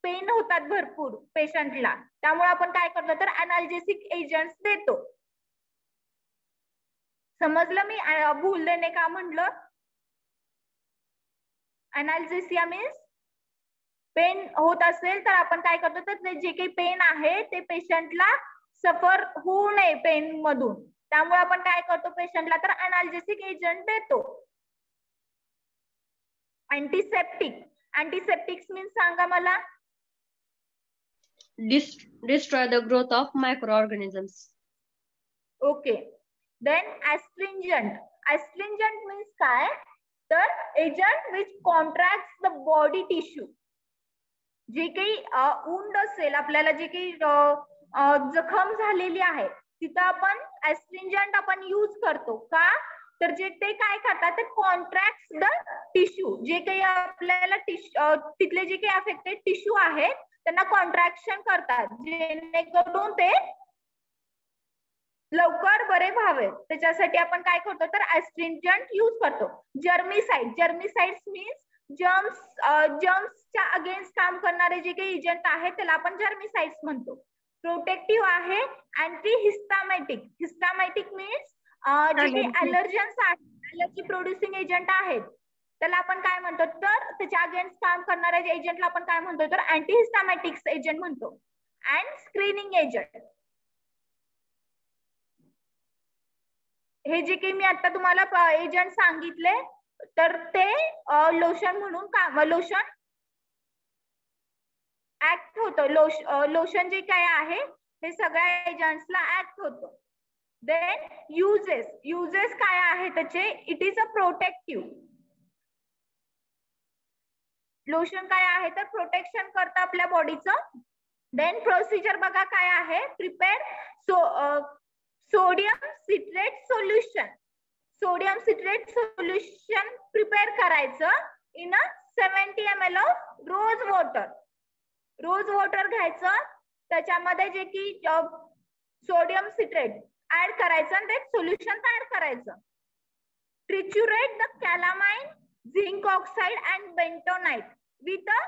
पेन होतात भरपूर पेशंटला, त्यामुळे आपण काय करतो? तर अनाल्जेसिक एजंट देतो. समजलं मी भूल देणे का म्हणलं? अनाल्जेसिया मीन्स पेन होत असेल तर आपण काय करतो? तर जे काही पेन आहे ते पेशंटला सफर होऊ नये पेन मधून, त्यामुळे आपण काय करतो? पेशंटला तर अनाल्जेसिक एजंट देतो. अँटीसेप्टिक मीन्स सांगा मला. Destroy the growth of microorganisms. Okay. Then astringent means काय? तर agent which contract the body tissue. जे काही उंड असेल, आपल्याला जे काही जखम झालेली आहे तिथं आपण ऍस्ट्रिंजंट आपण यूज करतो. का? तर जे ते काय करतात? ते कॉन्ट्रॅक्ट द टिश्यू. जे काही आपल्याला तिथले जे काही अफेक्टेड टिश्यू आहेत त्यांना कॉन्ट्रॅक्शन करतात, जेणेकरून ते लवकर बरे व्हावे. त्याच्यासाठी आपण काय करतो? तर ऍस्ट्रिंजंट यूज करतो. जर्मिसाइड्स मीन्स जर्म्सच्या अगेन्स्ट काम करणारे जे काही एजंट आहेत त्याला आपण जर्मिसाइड्स म्हणतो. प्रोटेक्टिव्ह आहे हिस्टामॅटिक मीन्स जे काही अलर्जन्स आहेत, अलर्जी प्रोड्युसिंग एजंट आहेत त्याला आपण काय म्हणतो, तर त्याच्या अगेन्स्ट काम करणाऱ्या एजंटला आपण काय म्हणतो, तर अँटीहिस्टॅमॅटिक्स एजंट म्हणतो अँड स्क्रीनिंग एजंट. हे जे काही मी आता तुम्हाला एजंट सांगितले, तर ते लोशन म्हणून काम, लोशन ऍक्ट होतं. लोशन जे काय आहे हे सगळ्या एजंट्सला ऍक्ट होतं. देन युजेस काय आहे त्याचे, it is a protective. Lotion काय आहे तर प्रोटेक्शन करतं आपल्या बॉडीचं. देन प्रोसिजर बघा काय आहे, prepare sodium citrate solution. Sodium citrate solution prepare करायचं in a 70 ml of rose water. Rose water घ्यायचं, त्याच्यामध्ये जे की सोडियम सिट्रेट ऍड करायचं आणि ते सोल्युशन ऍड करायचं. Triturate the calamine, zinc oxide and bentonite with a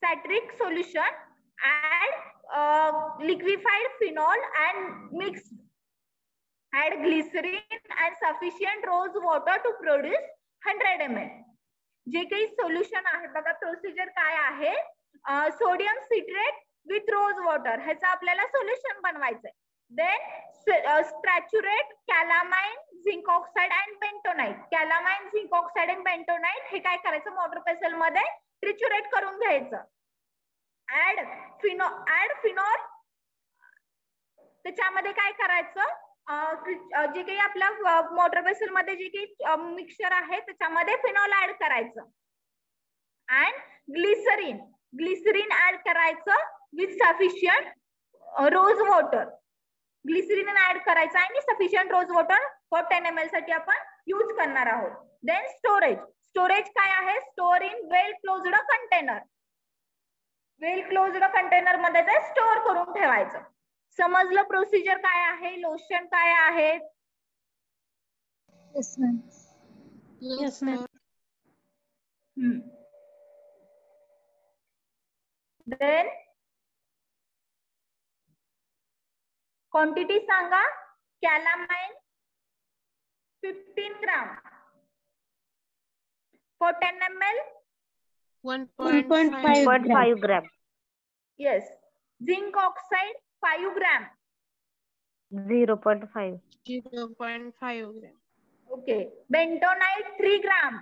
citric solution, add liquefied phenol and mix, add glycerin and sufficient rose water to produce 100 ml. जे काही सोल्युशन आहे बघा, procedure काय आहे, sodium citrate with rose water ह्याचं आपल्याला solution बनवायचंय. Then triturate calamine, zinc oxide and bentonite. Calamine, zinc oxide and bentonite हे काय करायचं, वॉटर पेसल मध्ये ट्रिच्युरेट करून घ्यायचं. ऍड फिनॉल, त्याच्यामध्ये काय करायचं, जे काही आपल्या वॉटर बेसल मध्ये जे काही मिक्सचर आहे त्याच्यामध्ये फिनॉल ऍड करायचं. अँड ग्लिसरीन ऍड करायचं with sufficient rose water. Glycerin add करायचं आणि sufficient rose water for 10 ml साठी आपण यूज करणार आहोत. देन स्टोरेज काय आहे, store in well closed container. Well closed container मध्ये ते स्टोअर करून ठेवायचं. समजलं प्रोसिजर काय आहे, लोशन काय आहे. Yes, ma'am. Yes, ma'am. Then quantity सांगा. Calamine 15 gram for 10 ml 1.5 gram. Yes. Zinc oxide 5 gram 0.5. 0.5 gram. Okay. Bentonite 3 gram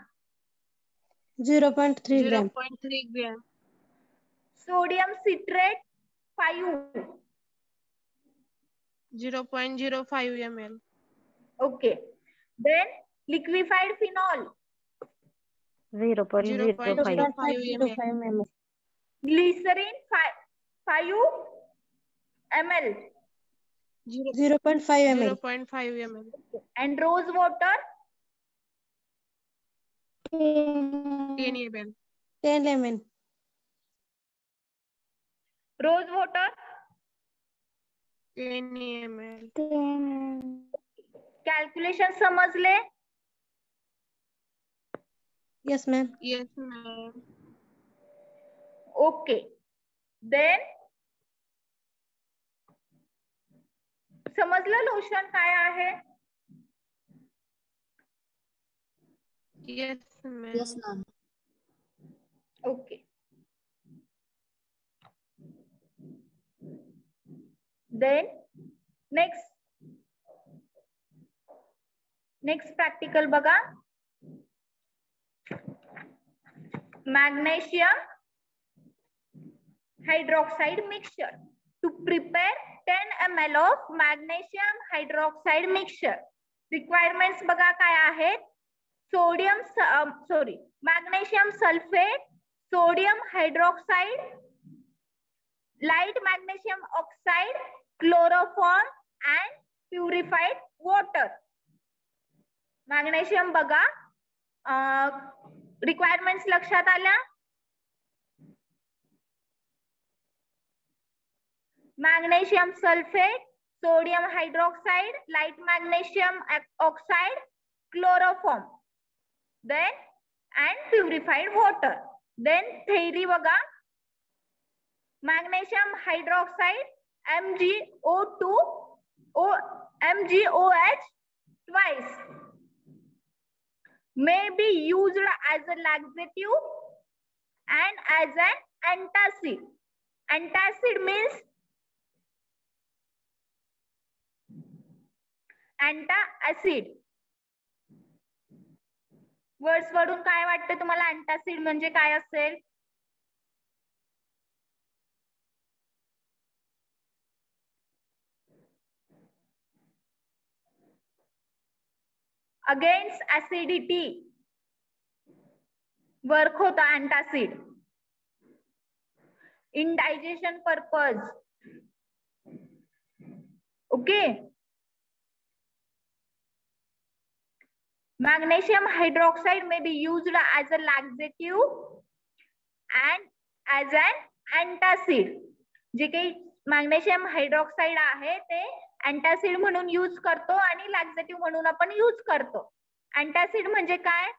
0.3 gram. 0.3 gram. Sodium citrate 5. 0.05 ml. Okay. Then liquefied phenol 0.05. 0.05 ml. Glycerin 5 ml 0.5 ml. 0.5 ml. and rose water 10 ml. 10 ml. rose water 10 ml. Calculation समजले. Yes, ma'am. Yes, ma'am. Okay. Then समजलं lotion काय आहे. Yes, ma'am. Yes, ma'am. Okay. Then next practical बघा. Magnesium hydroxide mixture. To prepare 10 ml of magnesium hydroxide mixture. Requirements बघा काय आहेत. Magnesium sulphate, sodium hydroxide, light magnesium oxide, chloroform and purified water. Magnesium बघा. Requirements लक्षात आल्या. Magnesium sulphate, sodium hydroxide, light magnesium oxide, chloroform, then and purified water. Then theory बघा. magnesium hydroxide MgO2 MgOH twice. May be used as a laxative and as an antacid. Antacid means antacid. Words वरून काय वाटतं तुम्हाला antacid म्हणजे काय असेल? Against acidity work होता antacid. In digestion purpose. Okay. Magnesium hydroxide may be used as a laxative and as an antacid. जे काही मॅग्नेशियम हायड्रॉक्साइड आहे ते अँटासिड म्हणून यूज करतो आणि लॅक्झेटिव्ह म्हणून आपण यूज करतो. अँटासिड म्हणजे काय?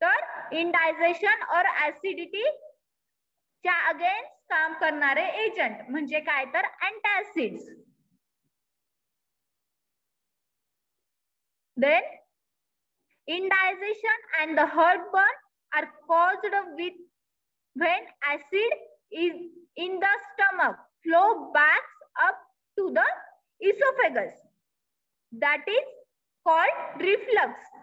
तर इंडायजेशन और ऍसिडिटी च्या अगेन्स्ट काम करणारे एजंट म्हणजे काय तर antacids. Then indigestion and the heartburn are caused with when acid is in the stomach flow back up to the esophagus. That is called reflux.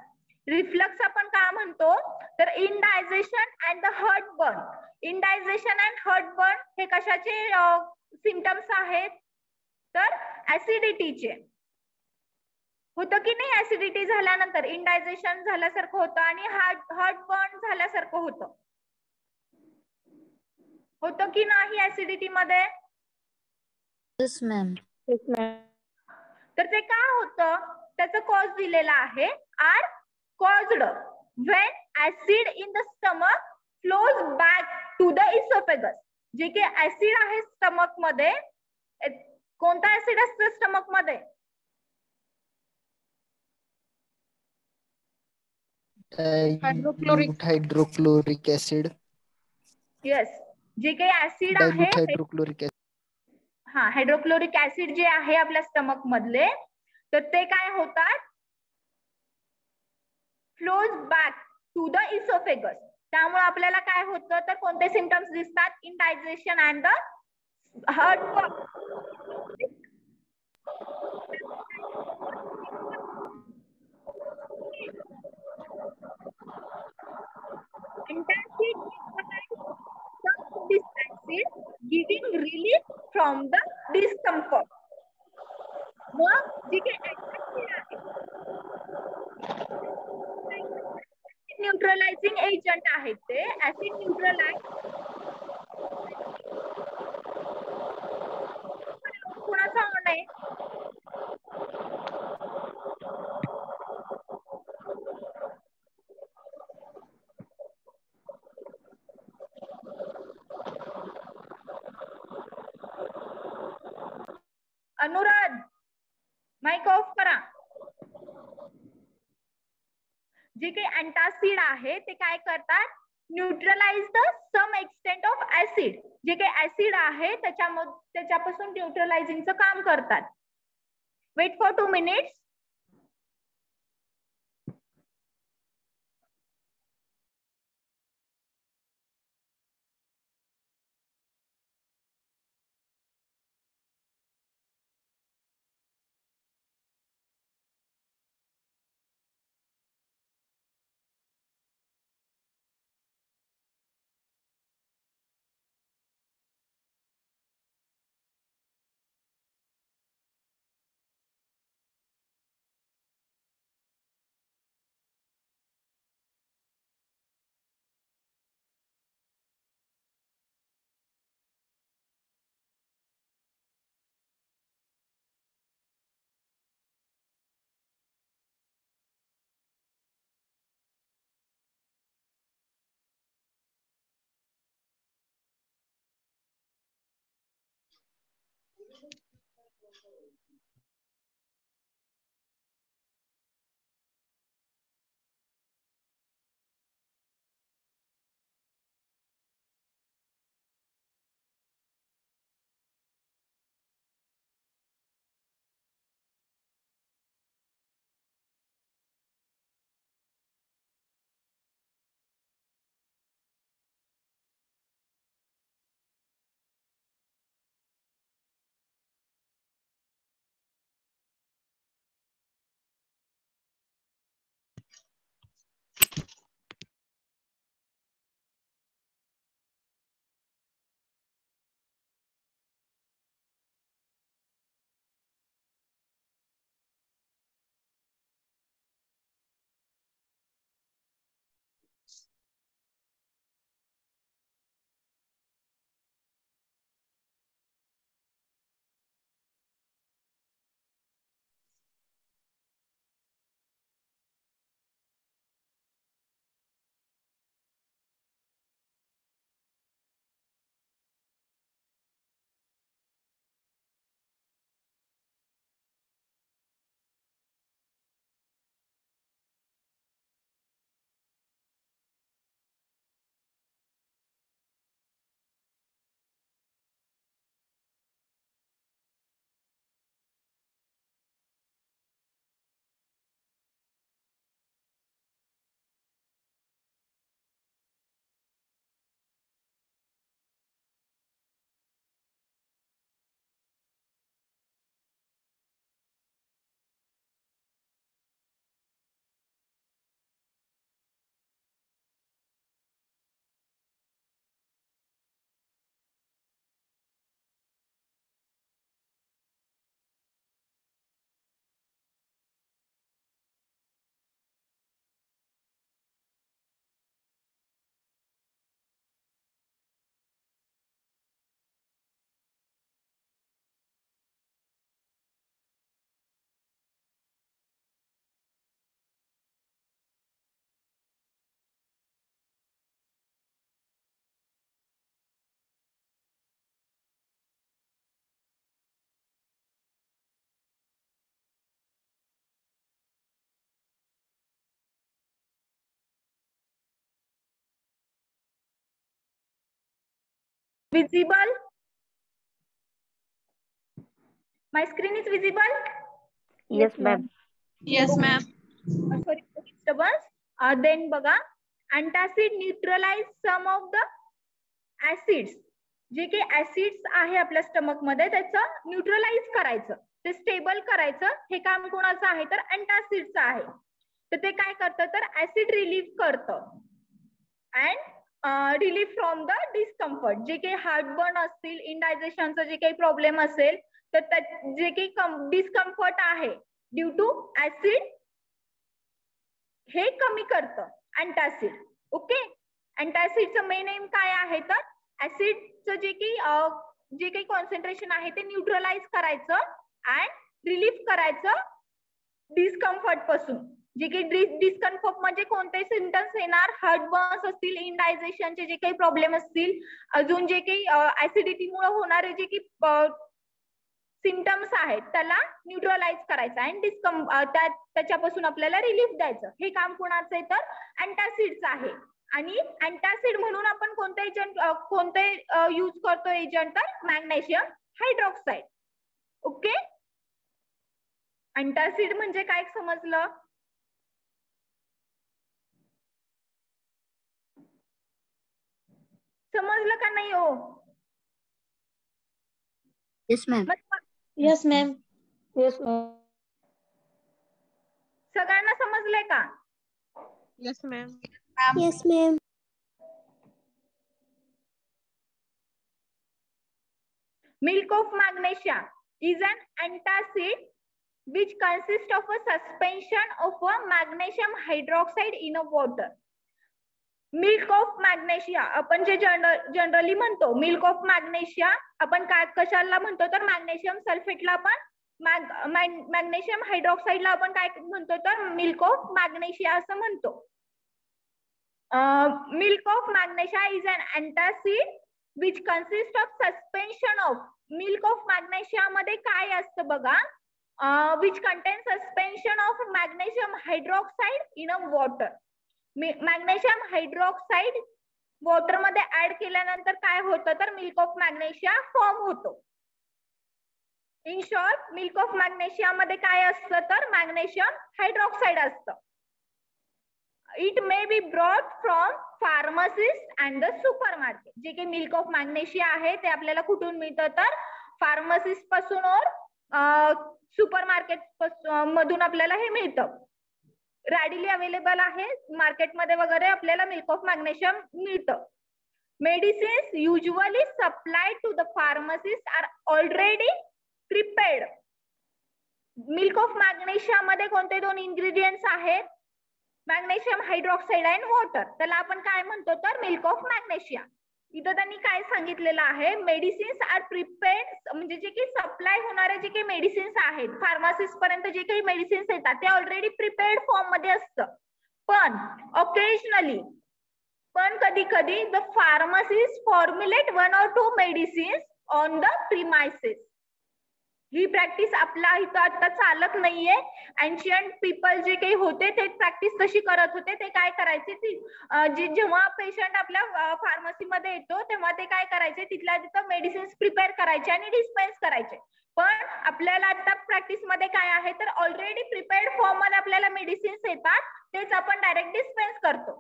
Reflux आपण काय म्हणतो तर indigestion and the heartburn. Indigestion and heartburn हे कशाचे symptoms आहेत तर ऍसिडिटीचे. होतं की नाही? ऍसिडिटी झाल्यानंतर इंडायजेशन झाल्यासारखं होतं आणि हार्ट बर्न झाल्यासारखं होतं. होतं की नाही ऍसिडिटी मध्ये? Yes, ma'am. तर ते काय होतं त्याचं कॉज दिलेला आहे. Are caused when acid in the stomach flows back to the oesophagus. जे काही ऍसिड आहे स्टमक मध्ये, कोणता ऍसिड असतं स्टमक मध्ये? Hydrochloric acid. येस. जे काही ऍसिड आहे हायड्रोक्लोरिक ऍसिड. हा, हायड्रोक्लोरिक ऍसिड जे आहे आपल्या स्टमक मधले तर ते काय होतात flows back to the oesophagus. त्यामुळे आपल्याला काय होतं तर कोणते सिम्पटम्स दिसतात? Indigestion and the heart. This acid giving relief from the discomfort. मग जे काही antacid आहे न्यूट्रलायझिंग एजंट आहेत ते ऍसिड न्यूट्रलाइज. कोणाचा ऑन आहे? अनुराध माइक ऑफ करा. जे काही अँटासिड आहे ते काय करतात? Neutralize the some extent of acid. जे काही ऍसिड आहे त्याच्यापासून न्यूट्रलायझिंगचं काम करतात. Wait for 2 minutes. Visible? My screen is visible? Yes, ma'am. Yes, ma'am. Sorry for disturbance. Then बघा, antacid neutralize some of the acids. जे काही ऍसिड्स आहे आपल्या स्टमक मध्ये त्याचं न्यूट्रलाइज करायचं, ते स्टेबल करायचं, हे काम कोणाचं आहे तर अँटासिडचं आहे. तर ते काय करतं तर ऍसिड रिलीव्ह करतं and relieve from the discomfort. जे काही हार्टबर्न असतील, इनडायजेशनचा जे काही प्रॉब्लेम असेल तर जे काही डिस्कम्फर्ट आहे ड्यू टू ऍसिड हे कमी करतं अँटासिड. ओके, अँटासिडचं मेन एम काय आहे तर ऍसिडचं जे काही कॉन्सन्ट्रेशन आहे ते न्यूट्रलाइज करायचं अँड रिलीव्ह करायचं डिस्कम्फर्ट पासून. जे काही डिस्कम्फर्ट म्हणजे कोणते सिम्पटम्स येणार, हार्टबर्न्स असतील, इनडायजेशनचे जे काही प्रॉब्लेम असतील, अजून जे काही ऍसिडिटीमुळे होणारे जे काही सिम्पटम्स आहेत त्याला न्यूट्रलाइज करायचं आणि त्याच्यापासून आपल्याला रिलीफ द्यायचं. हे काम कोणाचं आहे तर अँटासिडचं आहे. आणि अँटासिड म्हणून आपण कोणते यूज करतो एजंट तर मॅग्नेशियम हायड्रॉक्साईड. ओके, अँटासिड म्हणजे काय समजलं? समजलं का नाही हो? Yes, ma'am. Yes, ma'am. सगळ्यांना समजलंय का? Yes, ma'am. Yes, ma'am. Milk of magnesia is an antacid which consists of a suspension of a magnesium hydroxide in a water. Milk of magnesia आपण जे जनरली म्हणतो, मिल्क ऑफ मॅग्नेशिया आपण काय कशाला म्हणतो तर मॅग्नेशियम सल्फेटला आपण मॅग्नेशियम हायड्रॉक्साईडला आपण काय म्हणतो तर मिल्क ऑफ मॅग्नेशिया असं म्हणतो. Milk of magnesia is an antacid which consist of suspension of. Milk of magnesia मध्ये काय असतं बघा, which contain suspension of magnesium hydroxide in a water. Magnesium hydroxide water मध्ये ऍड केल्यानंतर काय होतं तर मिल्क ऑफ मॅग्नेशिया फॉर्म होतो. In short, milk of magnesia मध्ये काय असतं तर मॅग्नेशियम हायड्रॉक्साईड असतं. It may be brought from pharmacies and the supermarket. जे काही मिल्क ऑफ मॅग्नेशिया आहे ते आपल्याला कुठून मिळतं तर फार्मसीज पासून और सुपर मार्केट मधून आपल्याला हे मिळतं. रॅडिली अवेलेबल आहे मार्केटमध्ये वगैरे आपल्याला मिल्क ऑफ मॅग्नेशियम मिळतं. Medicines usually supply to the pharmacist are already prepared. Milk of magnesium मध्ये कोणते दोन इन्ग्रेडियंट्स आहेत, मॅग्नेशियम हायड्रॉक्साईड अँड वॉटर. त्याला आपण काय म्हणतो तर मिल्क ऑफ मॅग्नेशिया. इथं त्यांनी काय सांगितलेलं आहे, मेडिसिन्स आर प्रिपेअर्ड म्हणजे जे काही सप्लाय होणारे जे काही मेडिसिन्स आहेत फार्मासिस्ट पर्यंत जे काही मेडिसिन्स येतात ते ऑलरेडी प्रिपेअर्ड फॉर्म मध्ये असतं. पण ऑकेजनली कधी कधी the pharmacist formulate 1 or 2 medicines on the premises. He practice आपल्या इथं आता चालत नाहीये. एन्शियंट पीपल जे काही होते ते प्रॅक्टिस तशी करत होते. ते काय करायचे जेव्हा पेशंट आपल्या फार्मसीमध्ये येतो तेव्हा ते काय करायचे, तिथल्या तिथं मेडिसिन्स प्रिपेअर करायचे आणि डिस्पेन्स करायचे. पण आपल्याला आता प्रॅक्टिस मध्ये काय आहे तर ऑलरेडी प्रिपेअर्ड फॉर्म मध्ये आपल्याला मेडिसिन्स येतात, तेच आपण डायरेक्ट डिस्पेन्स करतो.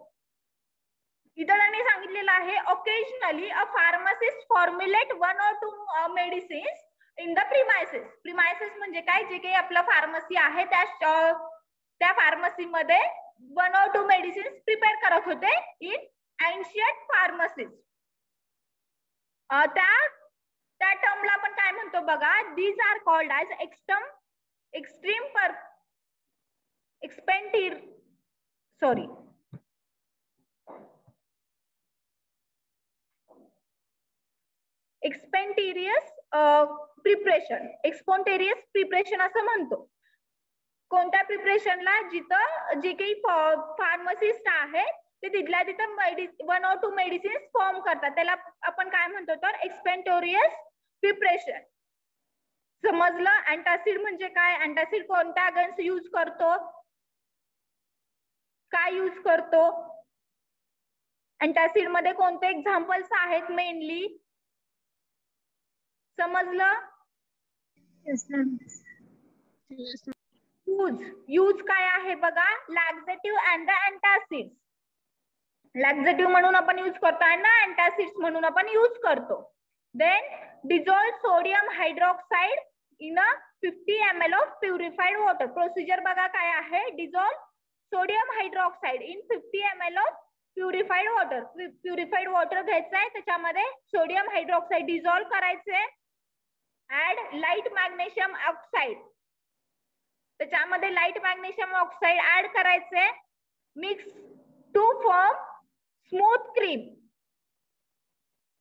इथं त्यांनी सांगितलेलं आहे occasionally a pharmacist formulate 1 or 2 medicines in the premises. Premises म्हणजे काय, जे काही आपलं फार्मसी आहे त्या फार्मसीमध्ये 1 or 2 मेडिसिन्स प्रिपेअर करत होते इन एन्शियंट फार्मसीज. त्या टर्मला आपण काय म्हणतो बघा, these are called as extemporaneous preparation असं म्हणतो. कोणत्या प्रिपरेशनला, जिथं जे काही फार्मसिस्ट आहे ते तिथल्या तिथं 1 or 2 मेडिसिन्स फॉर्म करतात, त्याला आपण काय म्हणतो तर एक्सपोंटेरियस प्रिपरेशन. समजलं? अँटासिड म्हणजे काय, अँटासिड कोणत्या अगेन्स्ट यूज करतो, काय यूज करतो, अँटासिड मध्ये कोणते एक्झाम्पल्स आहेत मेनली समजलं? यूज काय आहे बघा, लॅक्झेटिव्ह अँड द अँटासिड्स. लॅक्झेटिव्ह म्हणून आपण यूज करतो आणि अँटासिड्स म्हणून आपण यूज करतो. Then dissolve sodium hydroxide in a 50 ml of purified water. Procedure बघा काय आहे, dissolve sodium hydroxide in 50 ml of purified water. Purified water घ्यायचं आहे, त्याच्यामध्ये सोडियम हायड्रॉक्साइड डिझॉल्व करायचे. ऍड लाईट मॅग्नेशियम ऑक्साइड, त्याच्यामध्ये लाईट मॅग्नेशियम ऑक्साइड ऍड करायचे. Mix to form smooth cream.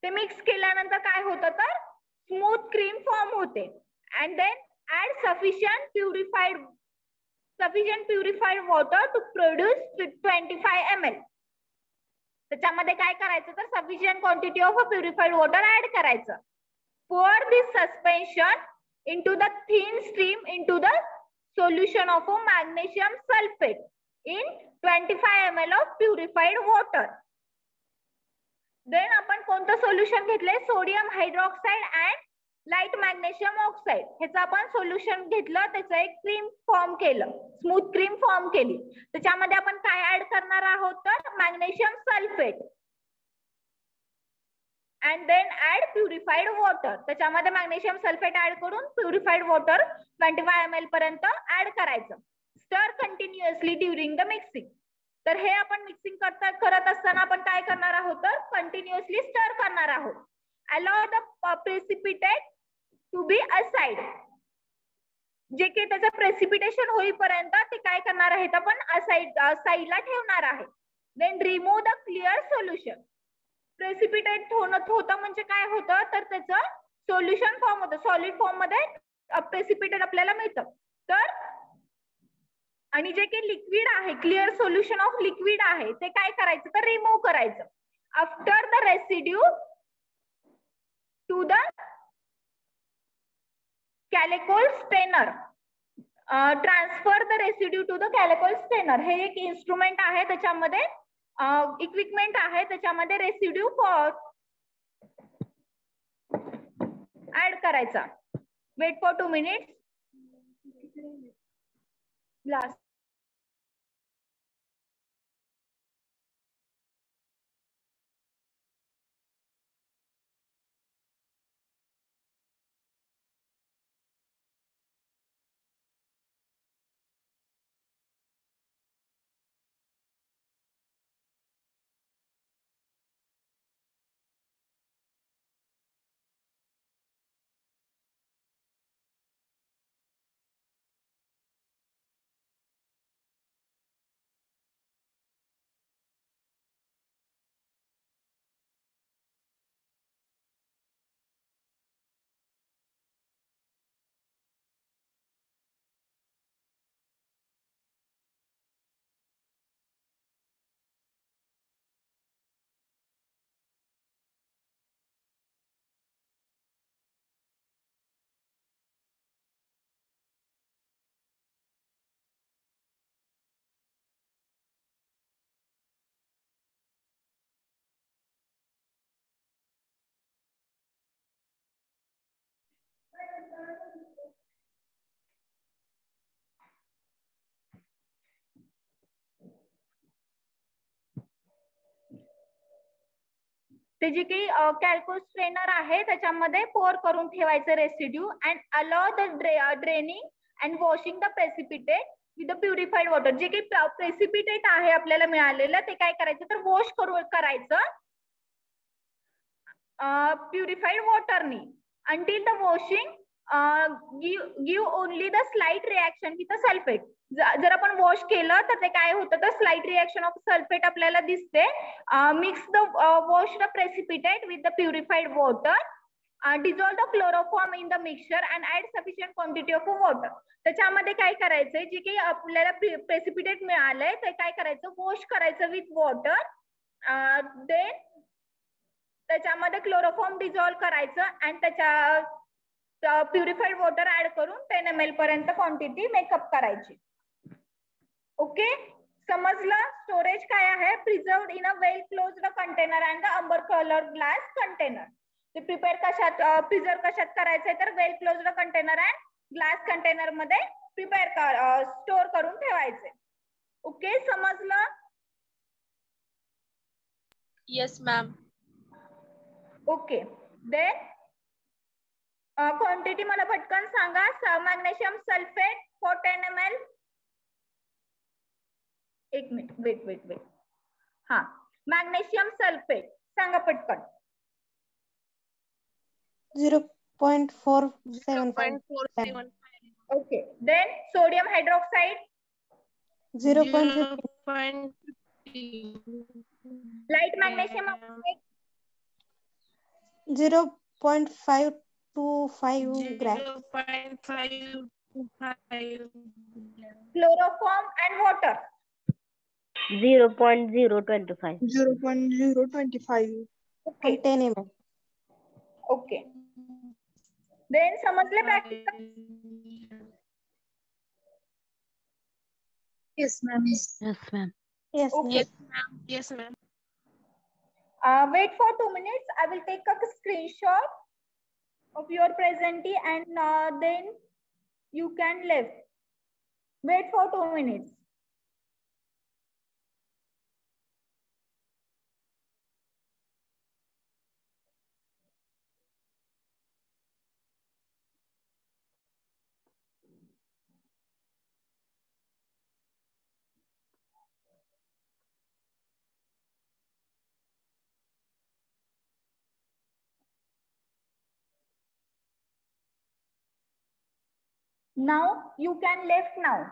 ते मिक्स केल्यानंतर काय होतं तर स्मूथ क्रीम फॉर्म होते. And then add sufficient purified water to produce 25 ml. त्याच्यामध्ये काय करायचं तर sufficient quantity of purified water add करायचं. pour this suspension into the thin stream into the solution of magnesium sulfate in 25 ml of purified water. Then आपण कोणतं solution घेतले, sodium hydroxide and light magnesium oxide. ह्याचं आपण solution घेतलं, त्याचं एक cream form केलं, स्मूथ क्रीम फॉर्म केली. त्याच्यामध्ये आपण काय ऍड करणार आहोत तर magnesium sulphate. And then add purified water. त्याच्यामध्ये मॅग्नेशियम सल्फेट ऍड करून प्युरिफाईड वॉटर 25 ml पर्यंत ऍड करायचं. Stir continuously during the mixing. तर हे आपण मिक्सिंग करत असताना आपण काय करणार आहोत तर कंटिन्युअसली स्टर करणार आहोत. Allow the precipitate to be aside. जे काही त्याचं प्रेसिपिटेशन होईपर्यंत ते काय करणार आहेत आपण साईडला ठेवणार आहे. Then remove the clear solution. Precipitate होतं म्हणजे काय होतं तर त्याचं सोल्युशन फॉर्म होतं, सॉलिड फॉर्म मध्ये प्रेसिपिटेट आपल्याला मिळतं. तर आणि जे काही लिक्विड आहे, क्लिअर सोल्युशन ऑफ लिक्विड आहे, ते काय करायचं तर रिमूव्ह करायचं. After the residue to the calico strainer. Transfer the residue to the calico strainer. हे एक इन्स्ट्रुमेंट आहे, त्याच्यामध्ये इक्विपमेंट आहे, त्याच्यामध्ये रेसिड्यू ऍड करायचा. Wait for 2 minutes. ग्लास. ते जे काही कॅल्को स्ट्रेनर आहे त्याच्यामध्ये पोर करून ठेवायचं residue. And allow the draining and washing the precipitate with the purified water. जे काही प्रेसिपिटेट आहे आपल्याला मिळालेलं ते काय करायचं तर वॉश करायचं प्युरिफाईड वॉटरनी. Until the washing give only the slight reaction with sulphate. जर आपण वॉश केलं तर ते काय होतं तर स्लाइट रिएक्शन ऑफ सल्फेट आपल्याला दिसते. Mix the wash the precipitate with the purified water. Dissolve the chloroform in the mixture and add sufficient quantity of water. त्याच्यामध्ये काय करायचंय जे काही आपल्याला प्रेसिपिटेट मिळालंय ते काय करायचं वॉश करायचं विथ वॉटर. देन त्याच्यामध्ये क्लोरोफॉर्म डिझॉल्व करायचं अँड त्याच्या प्युरिफाईड वॉटर ऍड करून 10 ml पर्यंत क्वांटिटी मेकअप करायची. ओके, समजलं? स्टोरेज काय आहे? Preserved in a well closed container and the amber colour glass container. ते प्रिपेअर कशात प्रिझर्व कशात करायचंय तर well closed container and glass container मध्ये प्रिपेअर स्टोर करून ठेवायचे. ओके, समजलं? Yes ma'am. Okay, then quantity मला पटकन सांगा. Magnesium sulphate 10 ml. एक मिनिट, वेट. हा, मॅग्नेशियम सल्फेट सांगा पटकन. 0.475. Okay, then sodium hydroxide 0.50. Light magnesium oxide 0.525 grams. Chloroform and water 0.025. 0.025. Okay 10 ml. Okay, then समजले practical? Yes ma'am. Yes, ma'am. Yes, Okay. ma'am. Yes ma'am. Wait for 2 minutes. I will take a screenshot of your presentation and then you can leave. Wait for 2 minutes. Now you can left now.